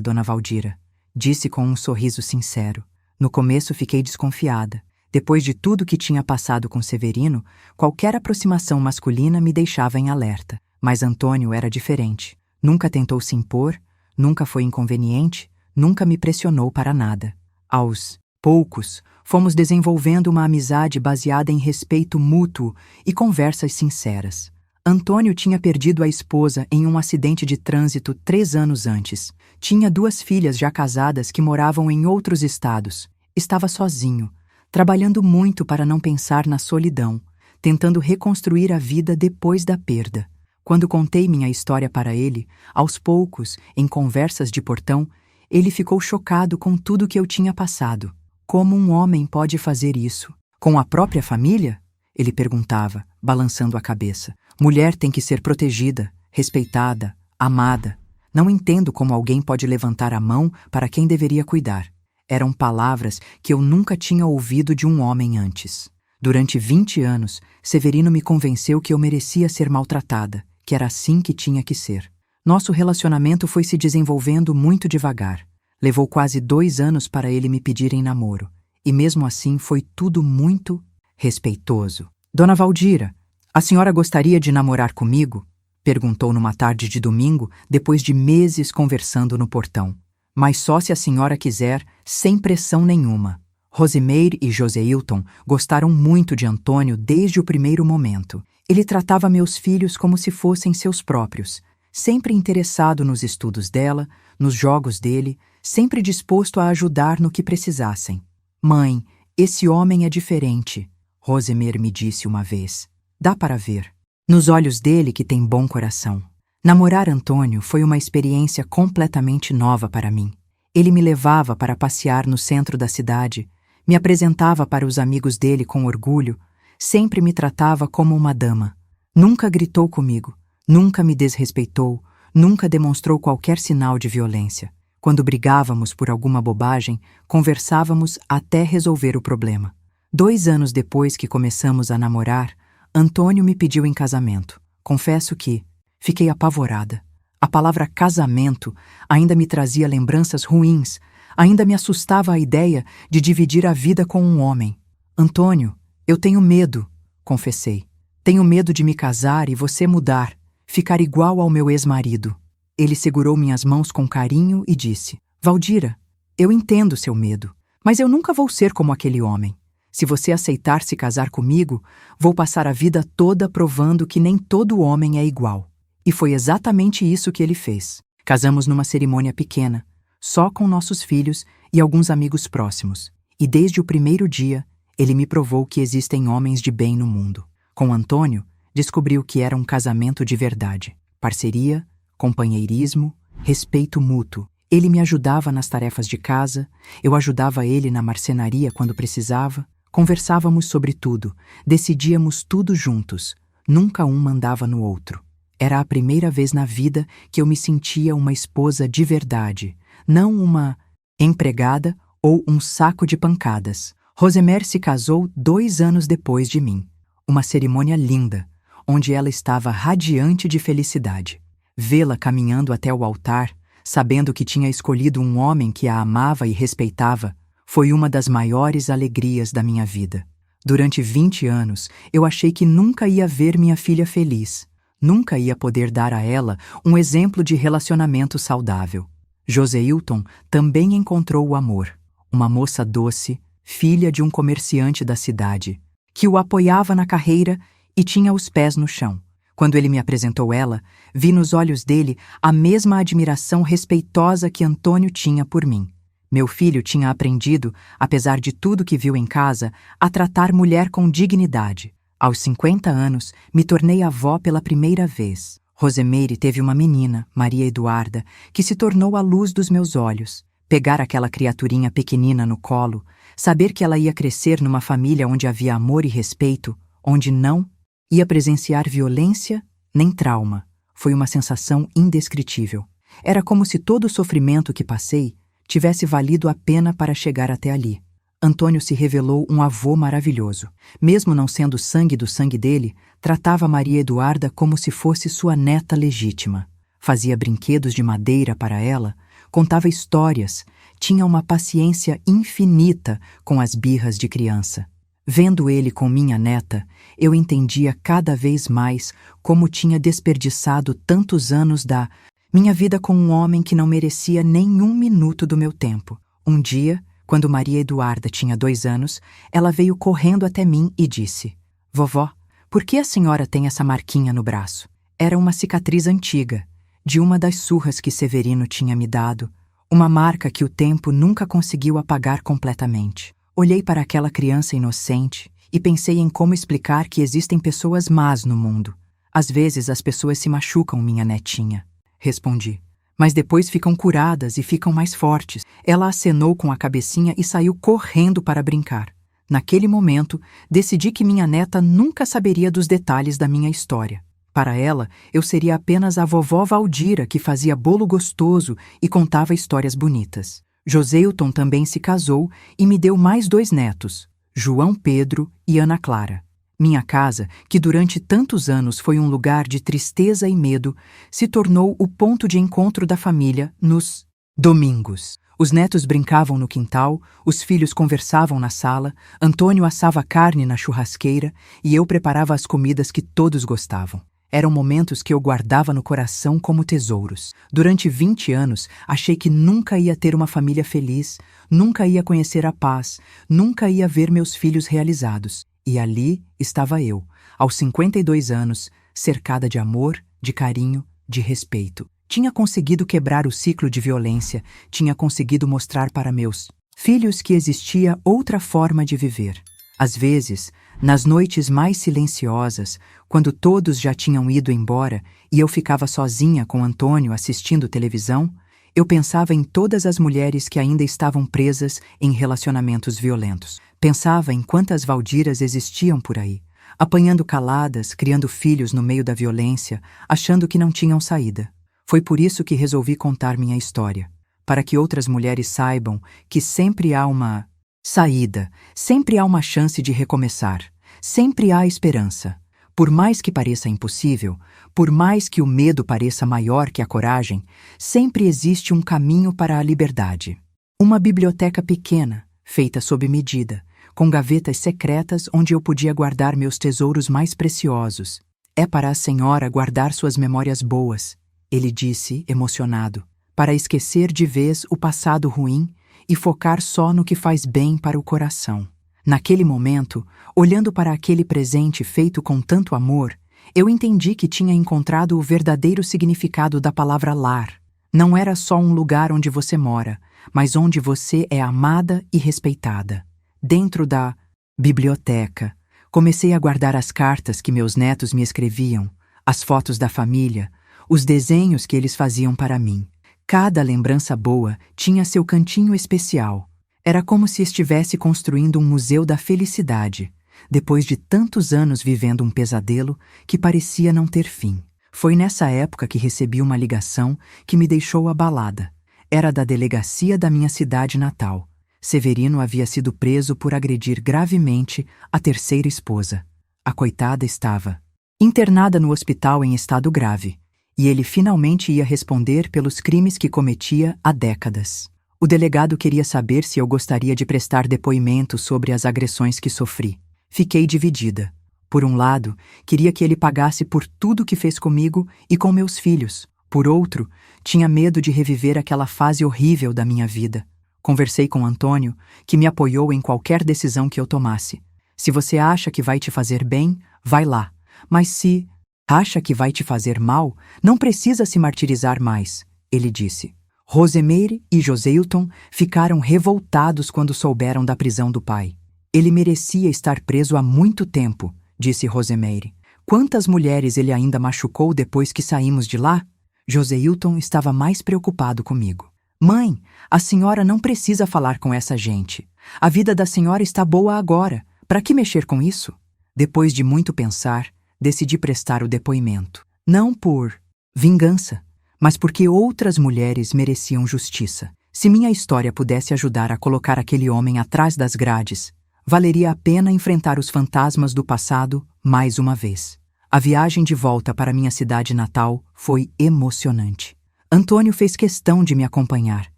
dona Valdira, disse com um sorriso sincero. No começo fiquei desconfiada. Depois de tudo que tinha passado com Severino, qualquer aproximação masculina me deixava em alerta. Mas Antônio era diferente. Nunca tentou se impor, nunca foi inconveniente, nunca me pressionou para nada. Aos poucos, fomos desenvolvendo uma amizade baseada em respeito mútuo e conversas sinceras. Antônio tinha perdido a esposa em um acidente de trânsito 3 anos antes. Tinha 2 filhas já casadas que moravam em outros estados. Estava sozinho, trabalhando muito para não pensar na solidão, tentando reconstruir a vida depois da perda. Quando contei minha história para ele, aos poucos, em conversas de portão, ele ficou chocado com tudo que eu tinha passado. Como um homem pode fazer isso? Com a própria família? Ele perguntava, balançando a cabeça. Mulher tem que ser protegida, respeitada, amada. Não entendo como alguém pode levantar a mão para quem deveria cuidar. Eram palavras que eu nunca tinha ouvido de um homem antes. Durante 20 anos, Severino me convenceu que eu merecia ser maltratada, que era assim que tinha que ser. Nosso relacionamento foi se desenvolvendo muito devagar. Levou quase 2 anos para ele me pedir em namoro. E mesmo assim foi tudo muito respeitoso. Dona Valdira, a senhora gostaria de namorar comigo? Perguntou numa tarde de domingo, depois de meses conversando no portão. Mas só se a senhora quiser, sem pressão nenhuma. Rosimeire e Joseilton gostaram muito de Antônio desde o primeiro momento. Ele tratava meus filhos como se fossem seus próprios, sempre interessado nos estudos dela, nos jogos dele, sempre disposto a ajudar no que precisassem. Mãe, esse homem é diferente, Rosimeire me disse uma vez. Dá para ver. Nos olhos dele que tem bom coração. Namorar Antônio foi uma experiência completamente nova para mim. Ele me levava para passear no centro da cidade, me apresentava para os amigos dele com orgulho, sempre me tratava como uma dama. Nunca gritou comigo, nunca me desrespeitou, nunca demonstrou qualquer sinal de violência. Quando brigávamos por alguma bobagem, conversávamos até resolver o problema. 2 anos depois que começamos a namorar, Antônio me pediu em casamento. Confesso que fiquei apavorada. A palavra casamento ainda me trazia lembranças ruins, ainda me assustava a ideia de dividir a vida com um homem. Antônio, eu tenho medo, confessei. Tenho medo de me casar e você mudar, ficar igual ao meu ex-marido. Ele segurou minhas mãos com carinho e disse: Valdira, eu entendo seu medo, mas eu nunca vou ser como aquele homem. Se você aceitar se casar comigo, vou passar a vida toda provando que nem todo homem é igual. E foi exatamente isso que ele fez. Casamos numa cerimônia pequena, só com nossos filhos e alguns amigos próximos. E desde o primeiro dia, ele me provou que existem homens de bem no mundo. Com Antônio, descobri o que era um casamento de verdade. Parceria, companheirismo, respeito mútuo. Ele me ajudava nas tarefas de casa, eu ajudava ele na marcenaria quando precisava. Conversávamos sobre tudo, decidíamos tudo juntos, nunca um mandava no outro. Era a primeira vez na vida que eu me sentia uma esposa de verdade, não uma empregada ou um saco de pancadas. Rosimeire se casou 2 anos depois de mim. Uma cerimônia linda, onde ela estava radiante de felicidade. Vê-la caminhando até o altar, sabendo que tinha escolhido um homem que a amava e respeitava, foi uma das maiores alegrias da minha vida. Durante 20 anos, eu achei que nunca ia ver minha filha feliz. Nunca ia poder dar a ela um exemplo de relacionamento saudável. Joseilton também encontrou o amor. Uma moça doce, filha de um comerciante da cidade, que o apoiava na carreira e tinha os pés no chão. Quando ele me apresentou ela, vi nos olhos dele a mesma admiração respeitosa que Antônio tinha por mim. Meu filho tinha aprendido, apesar de tudo que viu em casa, a tratar mulher com dignidade. Aos 50 anos, me tornei avó pela primeira vez. Rosimeire teve uma menina, Maria Eduarda, que se tornou a luz dos meus olhos. Pegar aquela criaturinha pequenina no colo, saber que ela ia crescer numa família onde havia amor e respeito, onde não ia presenciar violência nem trauma, foi uma sensação indescritível. Era como se todo o sofrimento que passei tivesse valido a pena para chegar até ali. Antônio se revelou um avô maravilhoso. Mesmo não sendo sangue do sangue dele, tratava Maria Eduarda como se fosse sua neta legítima. Fazia brinquedos de madeira para ela, contava histórias, tinha uma paciência infinita com as birras de criança. Vendo ele com minha neta, eu entendia cada vez mais como tinha desperdiçado tantos anos da minha vida com um homem que não merecia nenhum minuto do meu tempo. Um dia, quando Maria Eduarda tinha 2 anos, ela veio correndo até mim e disse: "Vovó, por que a senhora tem essa marquinha no braço?" Era uma cicatriz antiga, de uma das surras que Severino tinha me dado, uma marca que o tempo nunca conseguiu apagar completamente. Olhei para aquela criança inocente e pensei em como explicar que existem pessoas más no mundo. "Às vezes as pessoas se machucam, minha netinha", respondi. "Mas depois ficam curadas e ficam mais fortes." Ela acenou com a cabecinha e saiu correndo para brincar. Naquele momento, decidi que minha neta nunca saberia dos detalhes da minha história. Para ela, eu seria apenas a vovó Valdira que fazia bolo gostoso e contava histórias bonitas. Joseilton também se casou e me deu mais 2 netos, João Pedro e Ana Clara. Minha casa, que durante tantos anos foi um lugar de tristeza e medo, se tornou o ponto de encontro da família nos domingos. Os netos brincavam no quintal, os filhos conversavam na sala, Antônio assava carne na churrasqueira e eu preparava as comidas que todos gostavam. Eram momentos que eu guardava no coração como tesouros. Durante 20 anos, achei que nunca ia ter uma família feliz, nunca ia conhecer a paz, nunca ia ver meus filhos realizados. E ali estava eu, aos 52 anos, cercada de amor, de carinho, de respeito. Tinha conseguido quebrar o ciclo de violência, tinha conseguido mostrar para meus filhos que existia outra forma de viver. Às vezes, nas noites mais silenciosas, quando todos já tinham ido embora e eu ficava sozinha com Antônio assistindo televisão, eu pensava em todas as mulheres que ainda estavam presas em relacionamentos violentos. Pensava em quantas Valdiras existiam por aí, apanhando caladas, criando filhos no meio da violência, achando que não tinham saída. Foi por isso que resolvi contar minha história, para que outras mulheres saibam que sempre há uma saída, sempre há uma chance de recomeçar, sempre há esperança. Por mais que pareça impossível, por mais que o medo pareça maior que a coragem, sempre existe um caminho para a liberdade. Uma biblioteca pequena, feita sob medida, com gavetas secretas onde eu podia guardar meus tesouros mais preciosos. "É para a senhora guardar suas memórias boas", ele disse, emocionado, "para esquecer de vez o passado ruim e focar só no que faz bem para o coração." Naquele momento, olhando para aquele presente feito com tanto amor, eu entendi que tinha encontrado o verdadeiro significado da palavra lar. Não era só um lugar onde você mora, mas onde você é amada e respeitada. Dentro da biblioteca, comecei a guardar as cartas que meus netos me escreviam, as fotos da família, os desenhos que eles faziam para mim. Cada lembrança boa tinha seu cantinho especial. Era como se estivesse construindo um museu da felicidade, depois de tantos anos vivendo um pesadelo que parecia não ter fim. Foi nessa época que recebi uma ligação que me deixou abalada. Era da delegacia da minha cidade natal. Severino havia sido preso por agredir gravemente a terceira esposa. A coitada estava internada no hospital em estado grave, e ele finalmente ia responder pelos crimes que cometia há décadas. O delegado queria saber se eu gostaria de prestar depoimento sobre as agressões que sofri. Fiquei dividida. Por um lado, queria que ele pagasse por tudo que fez comigo e com meus filhos. Por outro, tinha medo de reviver aquela fase horrível da minha vida. Conversei com Antônio, que me apoiou em qualquer decisão que eu tomasse. "Se você acha que vai te fazer bem, vai lá. Mas se acha que vai te fazer mal, não precisa se martirizar mais", ele disse. Rosemeire e Joseilton ficaram revoltados quando souberam da prisão do pai. "Ele merecia estar preso há muito tempo", disse Rosemeire. "Quantas mulheres ele ainda machucou depois que saímos de lá?" Joseilton estava mais preocupado comigo. "Mãe, a senhora não precisa falar com essa gente. A vida da senhora está boa agora. Para que mexer com isso?" Depois de muito pensar, decidi prestar o depoimento. Não por vingança, mas porque outras mulheres mereciam justiça. Se minha história pudesse ajudar a colocar aquele homem atrás das grades, valeria a pena enfrentar os fantasmas do passado mais uma vez. A viagem de volta para minha cidade natal foi emocionante. Antônio fez questão de me acompanhar,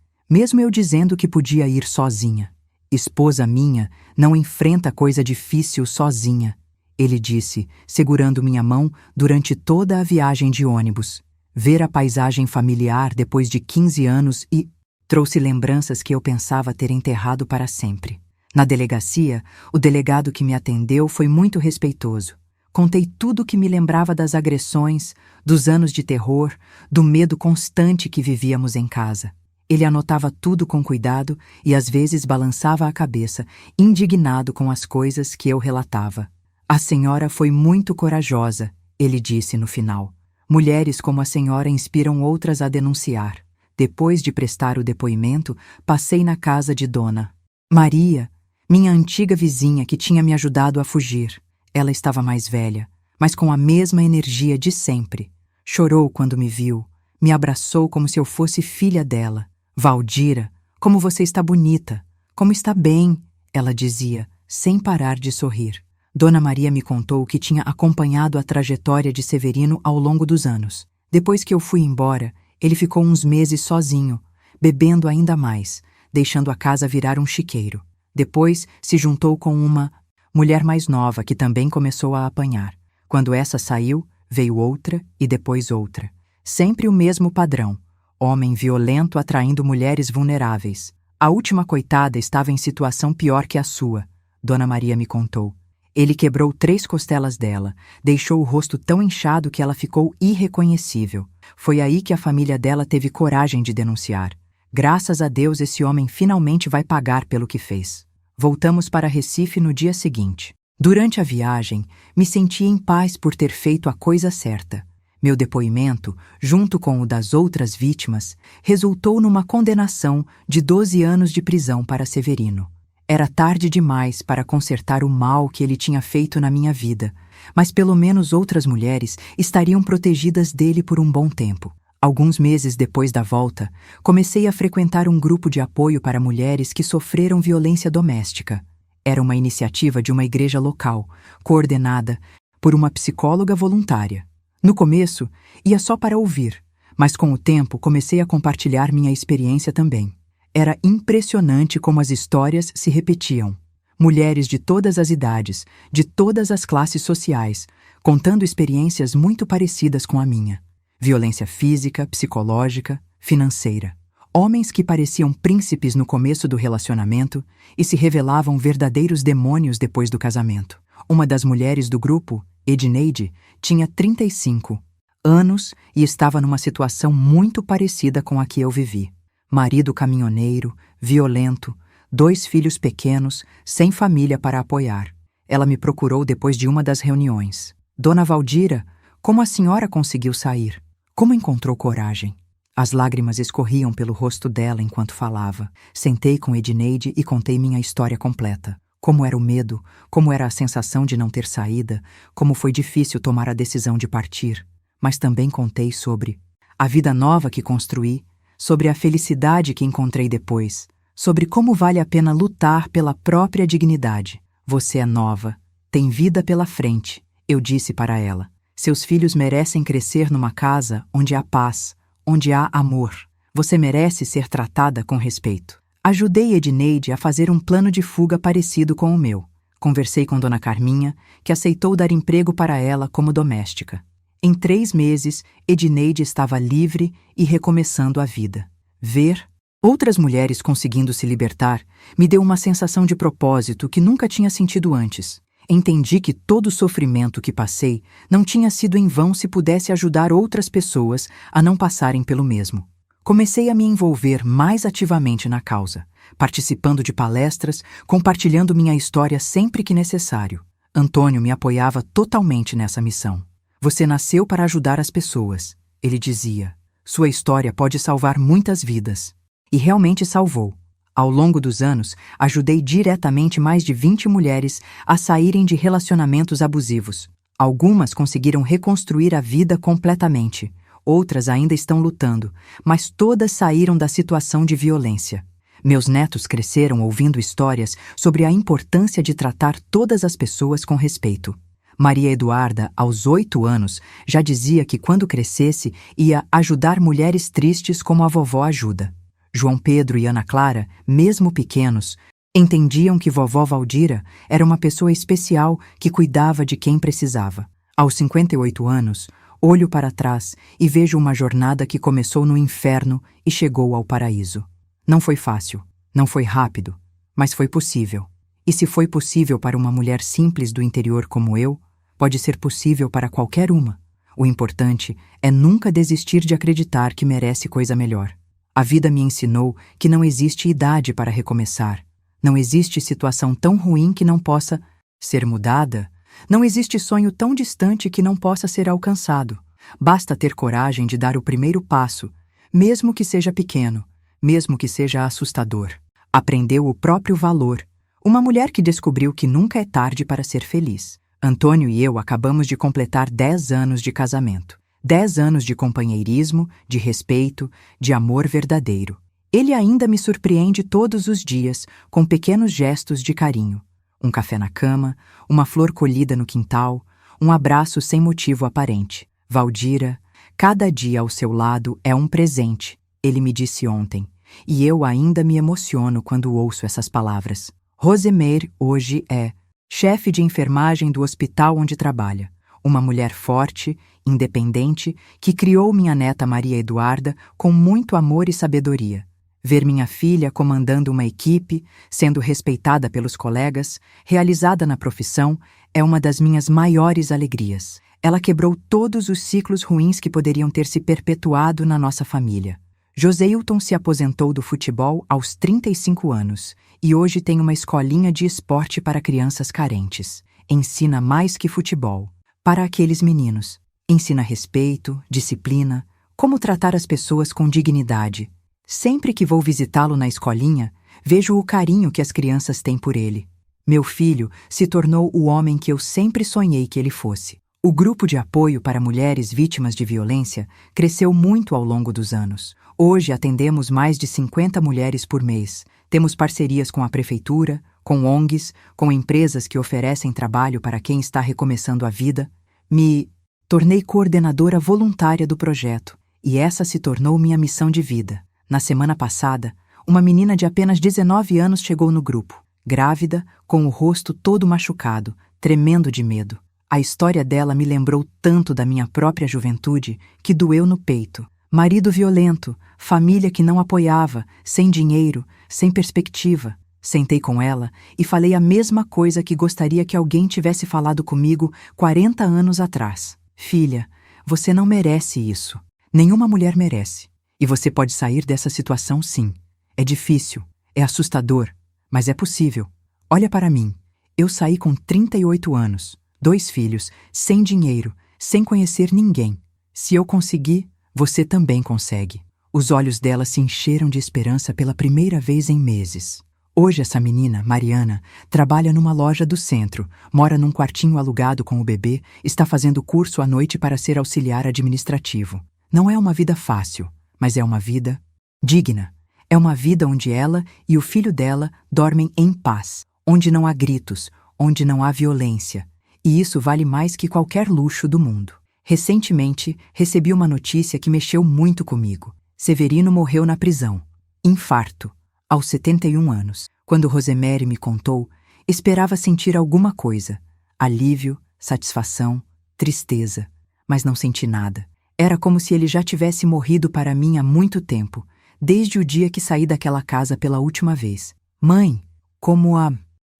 mesmo eu dizendo que podia ir sozinha. Esposa minha não enfrenta coisa difícil sozinha, ele disse, segurando minha mão durante toda a viagem de ônibus. Ver a paisagem familiar depois de 15 anos e trouxe lembranças que eu pensava ter enterrado para sempre. Na delegacia, o delegado que me atendeu foi muito respeitoso. Contei tudo o que me lembrava das agressões, dos anos de terror, do medo constante que vivíamos em casa. Ele anotava tudo com cuidado e às vezes balançava a cabeça, indignado com as coisas que eu relatava. A senhora foi muito corajosa, ele disse no final. Mulheres como a senhora inspiram outras a denunciar. Depois de prestar o depoimento, passei na casa de Dona Maria, minha antiga vizinha que tinha me ajudado a fugir. Ela estava mais velha, mas com a mesma energia de sempre. Chorou quando me viu, me abraçou como se eu fosse filha dela. Valdira, como você está bonita, como está bem, ela dizia, sem parar de sorrir. Dona Maria me contou que tinha acompanhado a trajetória de Severino ao longo dos anos. Depois que eu fui embora, ele ficou uns meses sozinho, bebendo ainda mais, deixando a casa virar um chiqueiro. Depois se juntou com uma mulher mais nova que também começou a apanhar. Quando essa saiu, veio outra e depois outra. Sempre o mesmo padrão. Homem violento atraindo mulheres vulneráveis. A última coitada estava em situação pior que a sua, Dona Maria me contou. Ele quebrou 3 costelas dela, deixou o rosto tão inchado que ela ficou irreconhecível. Foi aí que a família dela teve coragem de denunciar. Graças a Deus esse homem finalmente vai pagar pelo que fez. Voltamos para Recife no dia seguinte. Durante a viagem, me senti em paz por ter feito a coisa certa. Meu depoimento, junto com o das outras vítimas, resultou numa condenação de 12 anos de prisão para Severino. Era tarde demais para consertar o mal que ele tinha feito na minha vida, mas pelo menos outras mulheres estariam protegidas dele por um bom tempo. Alguns meses depois da volta, comecei a frequentar um grupo de apoio para mulheres que sofreram violência doméstica. Era uma iniciativa de uma igreja local, coordenada por uma psicóloga voluntária. No começo, ia só para ouvir, mas com o tempo comecei a compartilhar minha experiência também. Era impressionante como as histórias se repetiam. Mulheres de todas as idades, de todas as classes sociais, contando experiências muito parecidas com a minha. Violência física, psicológica, financeira. Homens que pareciam príncipes no começo do relacionamento e se revelavam verdadeiros demônios depois do casamento. Uma das mulheres do grupo, Edneide, tinha 35 anos e estava numa situação muito parecida com a que eu vivi. Marido caminhoneiro, violento, 2 filhos pequenos, sem família para apoiar. Ela me procurou depois de uma das reuniões. Dona Valdira, como a senhora conseguiu sair? Como encontrou coragem? As lágrimas escorriam pelo rosto dela enquanto falava. Sentei com Edneide e contei minha história completa. Como era o medo, como era a sensação de não ter saída, como foi difícil tomar a decisão de partir. Mas também contei sobre a vida nova que construí, sobre a felicidade que encontrei depois, sobre como vale a pena lutar pela própria dignidade. Você é nova, tem vida pela frente, eu disse para ela. Seus filhos merecem crescer numa casa onde há paz, onde há amor. Você merece ser tratada com respeito. Ajudei Edneide a fazer um plano de fuga parecido com o meu. Conversei com Dona Carminha, que aceitou dar emprego para ela como doméstica. Em 3 meses, Edneide estava livre e recomeçando a vida. Ver outras mulheres conseguindo se libertar me deu uma sensação de propósito que nunca tinha sentido antes. Entendi que todo o sofrimento que passei não tinha sido em vão se pudesse ajudar outras pessoas a não passarem pelo mesmo. Comecei a me envolver mais ativamente na causa, participando de palestras, compartilhando minha história sempre que necessário. Antônio me apoiava totalmente nessa missão. Você nasceu para ajudar as pessoas, ele dizia. Sua história pode salvar muitas vidas. E realmente salvou. Ao longo dos anos, ajudei diretamente mais de 20 mulheres a saírem de relacionamentos abusivos. Algumas conseguiram reconstruir a vida completamente. outras ainda estão lutando, mas todas saíram da situação de violência. Meus netos cresceram ouvindo histórias sobre a importância de tratar todas as pessoas com respeito. Maria Eduarda, aos 8 anos, já dizia que quando crescesse ia ajudar mulheres tristes como a vovó ajuda. João Pedro e Ana Clara, mesmo pequenos, entendiam que vovó Valdira era uma pessoa especial que cuidava de quem precisava. Aos 58 anos, olho para trás e vejo uma jornada que começou no inferno e chegou ao paraíso. Não foi fácil, não foi rápido, mas foi possível. E se foi possível para uma mulher simples do interior como eu, pode ser possível para qualquer uma. O importante é nunca desistir de acreditar que merece coisa melhor. A vida me ensinou que não existe idade para recomeçar. Não existe situação tão ruim que não possa ser mudada. Não existe sonho tão distante que não possa ser alcançado. Basta ter coragem de dar o primeiro passo, mesmo que seja pequeno, mesmo que seja assustador. Aprendeu o próprio valor. Uma mulher que descobriu que nunca é tarde para ser feliz. Antônio e eu acabamos de completar 10 anos de casamento. 10 anos de companheirismo, de respeito, de amor verdadeiro. Ele ainda me surpreende todos os dias com pequenos gestos de carinho. Um café na cama, uma flor colhida no quintal, um abraço sem motivo aparente. Valdira, cada dia ao seu lado é um presente, ele me disse ontem, e eu ainda me emociono quando ouço essas palavras. Rosemeire hoje é chefe de enfermagem do hospital onde trabalha. Uma mulher forte, independente, que criou minha neta Maria Eduarda com muito amor e sabedoria. Ver minha filha comandando uma equipe, sendo respeitada pelos colegas, realizada na profissão, é uma das minhas maiores alegrias. Ela quebrou todos os ciclos ruins que poderiam ter se perpetuado na nossa família. Joseilton se aposentou do futebol aos 35 anos e hoje tem uma escolinha de esporte para crianças carentes. Ensina mais que futebol. Para aqueles meninos, ensina respeito, disciplina, como tratar as pessoas com dignidade. Sempre que vou visitá-lo na escolinha, vejo o carinho que as crianças têm por ele. Meu filho se tornou o homem que eu sempre sonhei que ele fosse. O grupo de apoio para mulheres vítimas de violência cresceu muito ao longo dos anos. Hoje atendemos mais de 50 mulheres por mês. Temos parcerias com a prefeitura, com ONGs, com empresas que oferecem trabalho para quem está recomeçando a vida. Me tornei coordenadora voluntária do projeto, e essa se tornou minha missão de vida. Na semana passada, uma menina de apenas 19 anos chegou no grupo, grávida, com o rosto todo machucado, tremendo de medo. A história dela me lembrou tanto da minha própria juventude que doeu no peito. Marido violento, família que não apoiava, sem dinheiro, sem perspectiva. Sentei com ela e falei a mesma coisa que gostaria que alguém tivesse falado comigo 40 anos atrás. Filha, você não merece isso. Nenhuma mulher merece. E você pode sair dessa situação sim. É difícil, é assustador, mas é possível. Olha para mim. Eu saí com 38 anos, 2 filhos, sem dinheiro, sem conhecer ninguém. Se eu consegui, você também consegue. Os olhos dela se encheram de esperança pela primeira vez em meses. Hoje essa menina, Mariana, trabalha numa loja do centro, mora num quartinho alugado com o bebê, está fazendo curso à noite para ser auxiliar administrativo. Não é uma vida fácil, mas é uma vida digna. É uma vida onde ela e o filho dela dormem em paz, onde não há gritos, onde não há violência. E isso vale mais que qualquer luxo do mundo. Recentemente, recebi uma notícia que mexeu muito comigo. Severino morreu na prisão. Infarto. Aos 71 anos. Quando Rosemeire me contou, esperava sentir alguma coisa. Alívio, satisfação, tristeza. Mas não senti nada. Era como se ele já tivesse morrido para mim há muito tempo, desde o dia que saí daquela casa pela última vez. Mãe, como a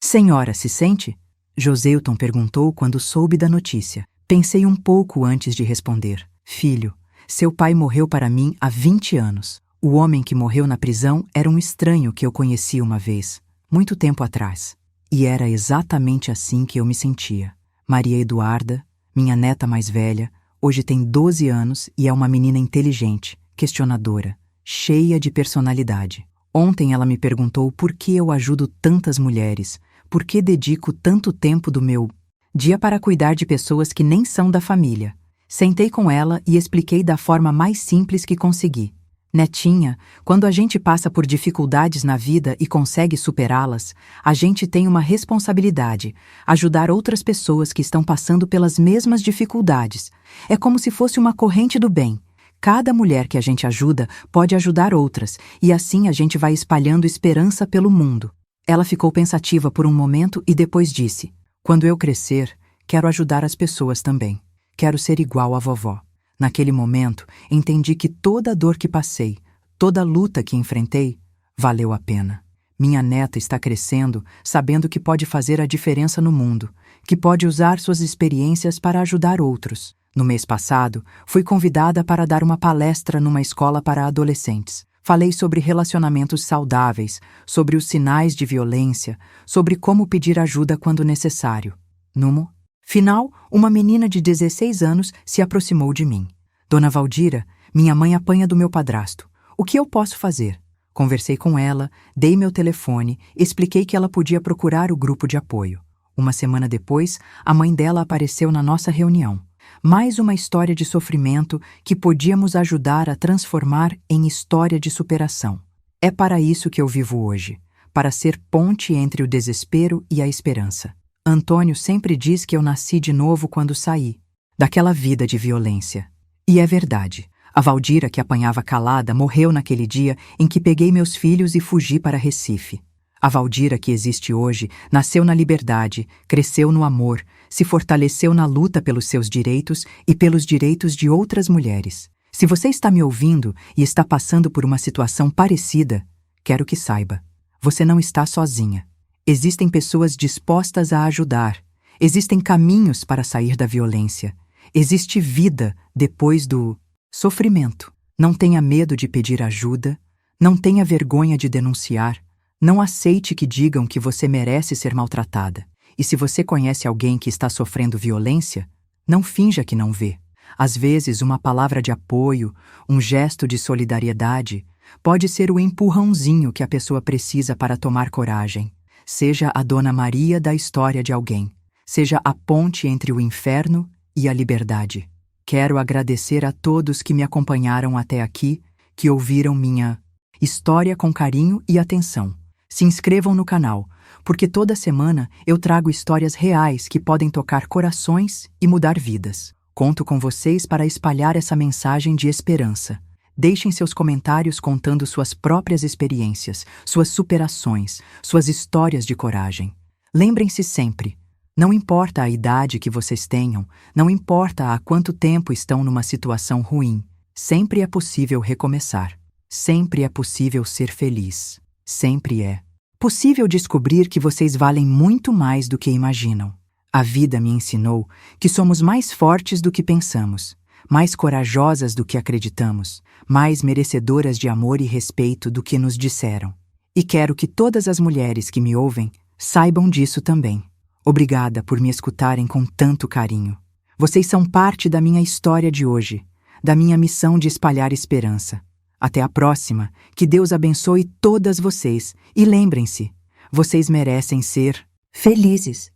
senhora se sente? Joseilton perguntou quando soube da notícia. Pensei um pouco antes de responder. Filho, seu pai morreu para mim há 20 anos. O homem que morreu na prisão era um estranho que eu conheci uma vez, muito tempo atrás. E era exatamente assim que eu me sentia. Maria Eduarda, minha neta mais velha, hoje tem 12 anos e é uma menina inteligente, questionadora, cheia de personalidade. Ontem ela me perguntou por que eu ajudo tantas mulheres, por que dedico tanto tempo do meu dia para cuidar de pessoas que nem são da família. Sentei com ela e expliquei da forma mais simples que consegui. Netinha, quando a gente passa por dificuldades na vida e consegue superá-las, a gente tem uma responsabilidade: ajudar outras pessoas que estão passando pelas mesmas dificuldades. É como se fosse uma corrente do bem. Cada mulher que a gente ajuda pode ajudar outras, e assim a gente vai espalhando esperança pelo mundo. Ela ficou pensativa por um momento e depois disse: quando eu crescer, quero ajudar as pessoas também. Quero ser igual à vovó. Naquele momento, entendi que toda a dor que passei, toda a luta que enfrentei, valeu a pena. Minha neta está crescendo, sabendo que pode fazer a diferença no mundo, que pode usar suas experiências para ajudar outros. No mês passado, fui convidada para dar uma palestra numa escola para adolescentes. Falei sobre relacionamentos saudáveis, sobre os sinais de violência, sobre como pedir ajuda quando necessário. No final, uma menina de 16 anos se aproximou de mim. Dona Valdira, minha mãe apanha do meu padrasto. O que eu posso fazer? Conversei com ela, dei meu telefone, expliquei que ela podia procurar o grupo de apoio. Uma semana depois, a mãe dela apareceu na nossa reunião. Mais uma história de sofrimento que podíamos ajudar a transformar em história de superação. É para isso que eu vivo hoje, para ser ponte entre o desespero e a esperança. Antônio sempre diz que eu nasci de novo quando saí daquela vida de violência. E é verdade. A Valdira, que apanhava calada, morreu naquele dia em que peguei meus filhos e fugi para Recife. A Valdira que existe hoje nasceu na liberdade, cresceu no amor, se fortaleceu na luta pelos seus direitos e pelos direitos de outras mulheres. Se você está me ouvindo e está passando por uma situação parecida, quero que saiba, você não está sozinha. Existem pessoas dispostas a ajudar. Existem caminhos para sair da violência. Existe vida depois do sofrimento. Não tenha medo de pedir ajuda. Não tenha vergonha de denunciar. Não aceite que digam que você merece ser maltratada. E se você conhece alguém que está sofrendo violência, não finja que não vê. Às vezes, uma palavra de apoio, um gesto de solidariedade, pode ser o empurrãozinho que a pessoa precisa para tomar coragem. Seja a Dona Maria da história de alguém. Seja a ponte entre o inferno e a liberdade. Quero agradecer a todos que me acompanharam até aqui, que ouviram minha história com carinho e atenção. Se inscrevam no canal, porque toda semana eu trago histórias reais que podem tocar corações e mudar vidas. Conto com vocês para espalhar essa mensagem de esperança. Deixem seus comentários contando suas próprias experiências, suas superações, suas histórias de coragem. Lembrem-se sempre, não importa a idade que vocês tenham, não importa há quanto tempo estão numa situação ruim, sempre é possível recomeçar. Sempre é possível ser feliz. Sempre é possível descobrir que vocês valem muito mais do que imaginam. A vida me ensinou que somos mais fortes do que pensamos, mais corajosas do que acreditamos, mais merecedoras de amor e respeito do que nos disseram. E quero que todas as mulheres que me ouvem saibam disso também. Obrigada por me escutarem com tanto carinho. Vocês são parte da minha história de hoje, da minha missão de espalhar esperança. Até a próxima, que Deus abençoe todas vocês e lembrem-se, vocês merecem ser felizes.